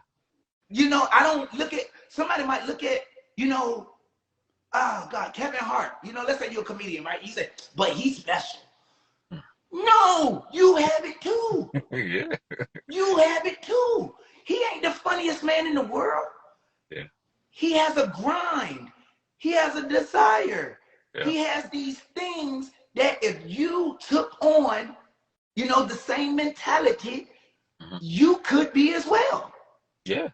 You know, I don't look at, somebody might look at, you know, oh God, Kevin Hart. You know, let's say you're a comedian, right? You say, but he's special. No, you have it too. Yeah. You have it too. He ain't the funniest man in the world. Yeah. He has a grind. He has a desire. Yeah. He has these things that if you took on, you know, the same mentality, you could be as well. Yeah.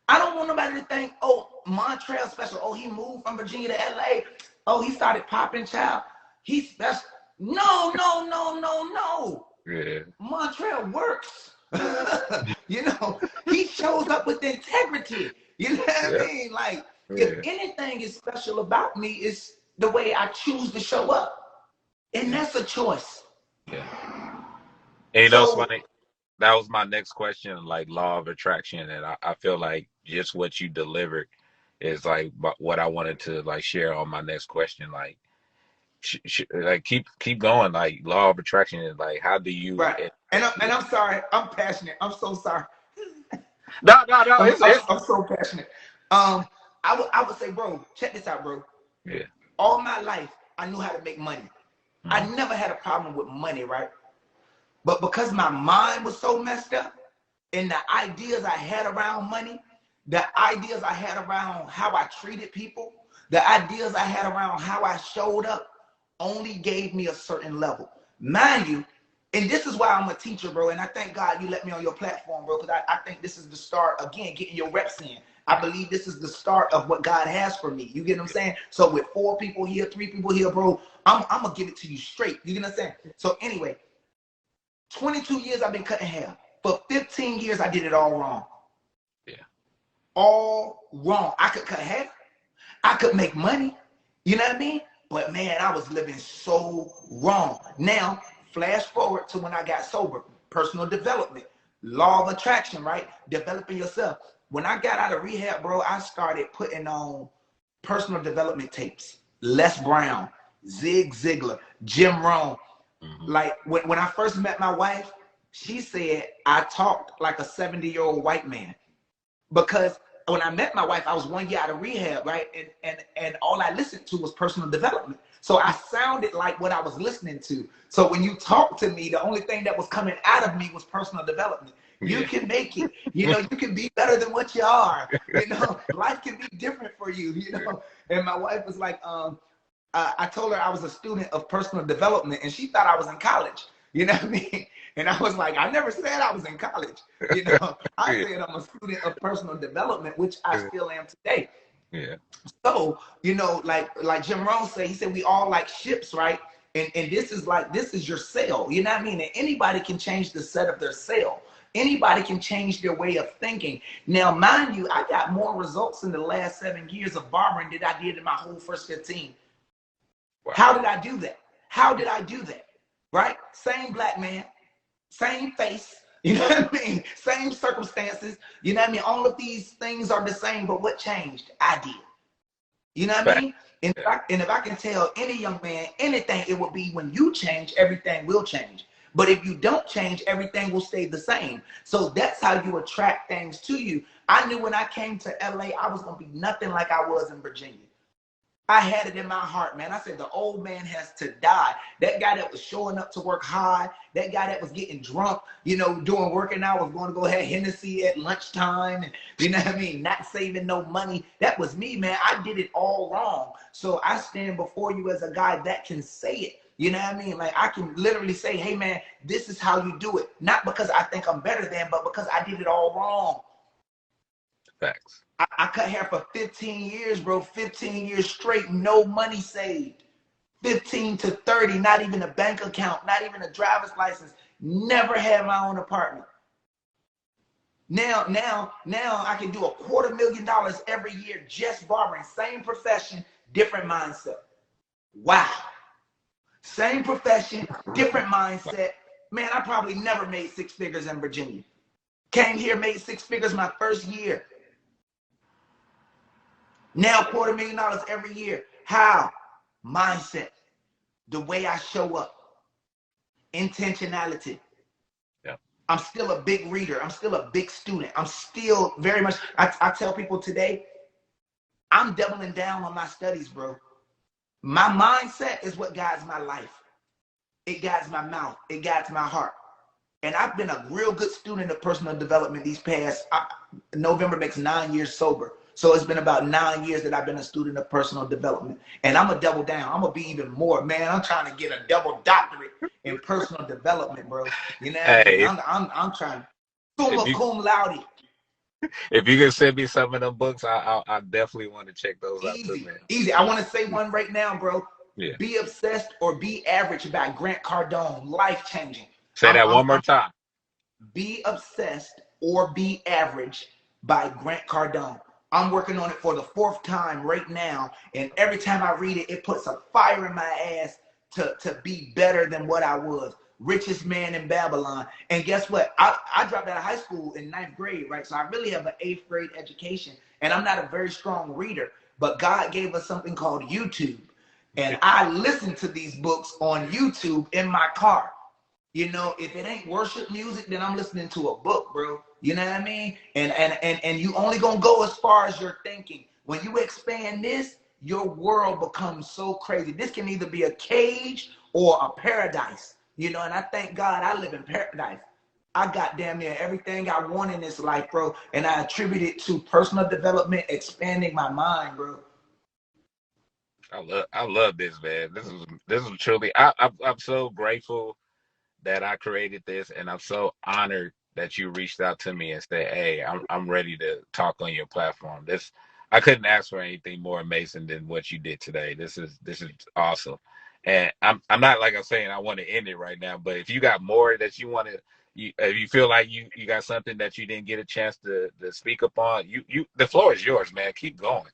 I don't want nobody to think, oh, Montreal special. Oh, he moved from Virginia to LA. Oh, he started popping, child. He's special. No, no, no, no, no. Yeah. Montreal works. You know, he shows up with integrity. You know what I mean? Like, if anything is special about me, it's the way I choose to show up. And that's a choice. Yeah. And you know, it's So, funny. That was my next question, like law of attraction. And I feel like just what you delivered is like what I wanted to like share on my next question. Like, like keep going. Like law of attraction is like, how do you? right. And I'm sorry. I'm passionate. I'm so sorry. No. I'm so passionate. I would say, bro, check this out, bro. Yeah. All my life, I knew how to make money. I never had a problem with money, right? But because my mind was so messed up, and the ideas I had around money, the ideas I had around how I treated people, the ideas I had around how I showed up, only gave me a certain level. Mind you, and this is why I'm a teacher, bro, and I thank God you let me on your platform, bro, because I think this is the start, again, getting your reps in. I believe this is the start of what God has for me. You get what I'm saying? So with 4 people here, 3 people here, bro, I'm going to give it to you straight. You get what I'm saying? So anyway, 22 years I've been cutting hair. For 15 years, I did it all wrong. Yeah. All wrong. I could cut hair. I could make money. You know what I mean? But man, I was living so wrong. Now, flash forward to when I got sober. Personal development. Law of attraction, right? Developing yourself. When I got out of rehab, bro, I started putting on personal development tapes. Les Brown, Zig Ziglar, Jim Rohn. Like when I first met my wife, she said I talked like a 70-year-old white man. Because when I met my wife, I was 1 year out of rehab, right? And all I listened to was personal development. So I sounded like what I was listening to. So when you talk to me, the only thing that was coming out of me was personal development. You can make it. You know, you can be better than what you are. You know, life can be different for you, you know. And my wife was like, I told her I was a student of personal development, and she thought I was in college. You know what I mean? And I was like, I never said I was in college. You know, I said I'm a student of personal development, which I still am today. Yeah. So, you know, like Jim Rohn said, he said we all like ships, right? And this is your sail. You know what I mean? And anybody can change the set of their sail. Anybody can change their way of thinking. Now, mind you, I got more results in the last 7 years of barbering than I did in my whole first 15. Wow. How did I do that? How did I do that? Right? Same black man, same face, you know what I mean? Same circumstances, you know what I mean? All of these things are the same, but what changed? I did. You know what I mean? And if I can tell any young man anything, it will be when you change, everything will change. But if you don't change, everything will stay the same. So that's how you attract things to you. I knew when I came to LA, I was going to be nothing like I was in Virginia. I had it in my heart, man. I said, the old man has to die. That guy that was showing up to work high, that guy that was getting drunk, you know, doing working hours, going to go have Hennessy at lunchtime, and you know what I mean, not saving no money. That was me, man. I did it all wrong. So I stand before you as a guy that can say it. You know what I mean? Like, I can literally say, hey, man, this is how you do it. Not because I think I'm better than, but because I did it all wrong. Facts. I cut hair for 15 years, bro. 15 years straight, no money saved. 15 to 30, not even a bank account, not even a driver's license. Never had my own apartment. Now I can do $250,000 every year just barbering. Same profession, different mindset. Wow. Same profession, different mindset. Man, I probably never made 6 figures in Virginia. Came here, made 6 figures my first year. Now $250,000 every year. How? Mindset. The way I show up. Intentionality. Yeah. I'm still a big reader. I'm still a big student. I'm still very much, I tell people today, I'm doubling down on my studies, bro. My mindset is what guides my life. It guides my mouth. It guides my heart. And I've been a real good student of personal development these past, November makes 9 years sober. So it's been about 9 years that I've been a student of personal development. And I'm going to double down. I'm going to be even more. Man, I'm trying to get a double doctorate in personal development, bro. You know what I mean? Hey, I'm trying. Summa if you cum laude. if you can send me some of them books, I definitely want to check those out too, Easy, man. easy. I want to say one right now, bro. Yeah. Be Obsessed or Be Average by Grant Cardone. Life changing. Say that one more time. Be Obsessed or Be Average by Grant Cardone. I'm working on it for the 4th time right now, and every time I read it, it puts a fire in my ass to be better than what I was. Richest man in Babylon. And guess what? I dropped out of high school in 9th grade, right? So I really have an 8th grade education, and I'm not a very strong reader, but God gave us something called YouTube. And I listen to these books on YouTube in my car. You know, if it ain't worship music, then I'm listening to a book, bro. You know what I mean? And you only gonna go as far as you're thinking. When you expand this, your world becomes so crazy. This can either be a cage or a paradise. You know, and I thank God I live in paradise. I got damn near everything I want in this life, bro. And I attribute it to personal development, expanding my mind, bro. I love this, man. This is truly. I'm so grateful that I created this, and I'm so honored that you reached out to me and said, "Hey, I'm ready to talk on your platform." This I couldn't ask for anything more amazing than what you did today. This is awesome, and I'm not like I'm saying I want to end it right now, but if you got more that you want to, if you feel like you got something that you didn't get a chance to speak upon, the floor is yours, man. Keep going.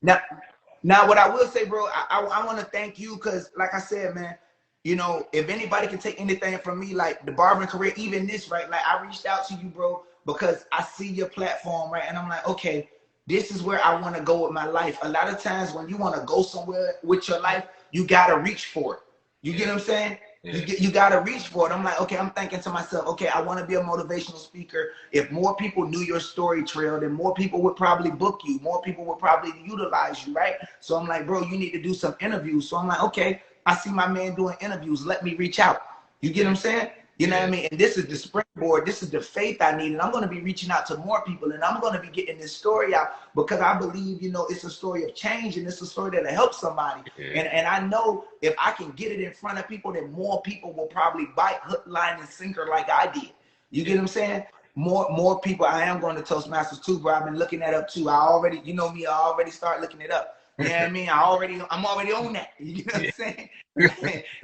Now, what I will say, bro, I want to thank you because, like I said, man, you know, if anybody can take anything from me, like the barbering career, even this, right? Like I reached out to you, bro, because I see your platform, right? And I'm like, okay, this is where I want to go with my life. A lot of times when you want to go somewhere with your life, you got to reach for it. You get what I'm saying? Yeah. You got to reach for it. I'm like, okay, I'm thinking to myself, okay, I want to be a motivational speaker. If more people knew your story trail, then more people would probably book you. More people would probably utilize you, right? So I'm like, bro, you need to do some interviews. So I'm like, okay, I see my man doing interviews. Let me reach out. You get what I'm saying? You know what I mean? And this is the springboard. This is the faith I need. And I'm going to be reaching out to more people. And I'm going to be getting this story out because I believe, you know, it's a story of change and it's a story that'll help somebody. Yeah. And I know if I can get it in front of people, then more people will probably bite hook, line, and sinker like I did. You get what I'm saying? More people. I am going to Toastmasters too, bro. I've been looking that up too. I already, you know me, I already start looking it up. You know what I mean? I'm already on that. You know what I'm saying?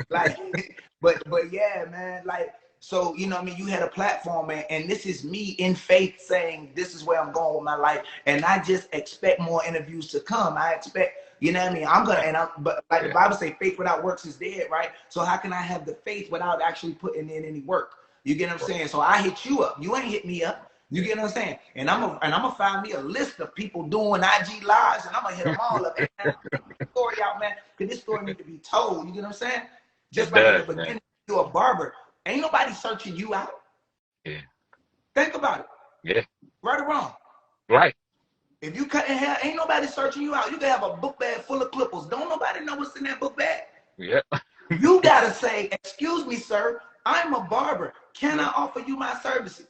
Like, but yeah, man. Like, so you know what I mean? You had a platform, man, and this is me in faith saying this is where I'm going with my life, and I just expect more interviews to come. I expect, you know what I mean? But like the Bible say, faith without works is dead, right? So how can I have the faith without actually putting in any work? You get what I'm saying? So I hit you up. You ain't hit me up. You get what I'm saying? And I'm gonna find me a list of people doing IG lives, and I'm gonna hit them all up. And story out, man, because this story need to be told. You get what I'm saying? Just like at the beginning, you're a barber. Ain't nobody searching you out. Yeah. Think about it. Yeah. Right or wrong? Right. If you cutting hair, ain't nobody searching you out. You can have a book bag full of clippers. Don't nobody know what's in that book bag. Yeah. You gotta say, "Excuse me, sir. I'm a barber. Can I offer you my services?"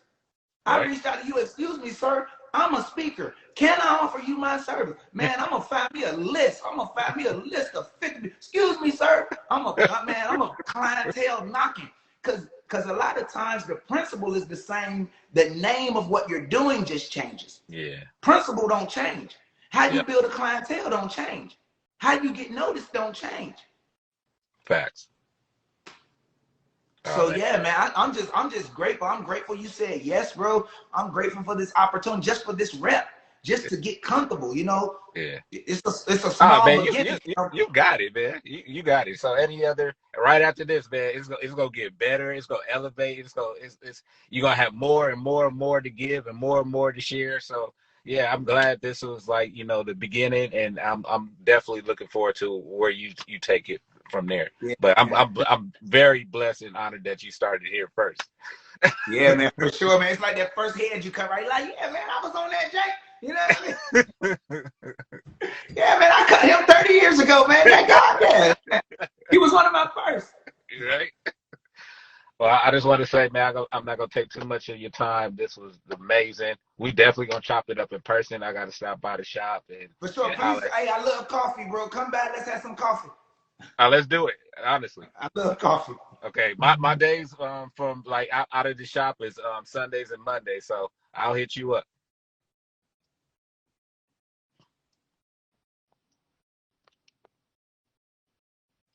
I reached out to you. "Excuse me, sir. I'm a speaker. Can I offer you my service?" Man, I'm gonna find me a list. I'm gonna find me a list of 50. "Excuse me, sir. I'm a clientele knocking." Because a lot of times the principle is the same. The name of what you're doing just changes. Yeah. Principle don't change. How you build a clientele don't change. How you get noticed don't change. Facts. So yeah, man, I'm just grateful. I'm grateful you said yes, bro. I'm grateful for this opportunity, just for this rep, just to get comfortable. You know, it's a small beginning. You got it, man. You got it. So any other right after this, man, it's gonna get better. It's gonna elevate. You're gonna have more and more and more to give and more to share. So yeah, I'm glad this was like, you know, the beginning, and I'm definitely looking forward to where you take it from there. Yeah, but I'm very blessed and honored that you started here first. Yeah, man, for sure, man. It's like that first head you cut, right? Like, yeah, man, I was on that Jake. You know what I mean? Yeah, man, I cut him 30 years ago, man. Thank God, yeah. He was one of my first. Right. Well, I just want to say, man, I'm not going to take too much of your time. This was amazing. we definitely gonna chop it up in person. I gotta stop by the shop For sure, and please. holler. Hey, I love coffee, bro. Come back. Let's have some coffee. Let's do it. Honestly. I love coffee. Okay. My days from like out of the shop is Sundays and Mondays, so I'll hit you up.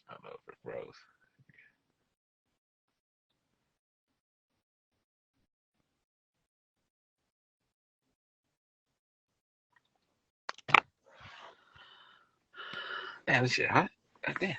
I don't know if it froze. Damn, this shit hot. God damn.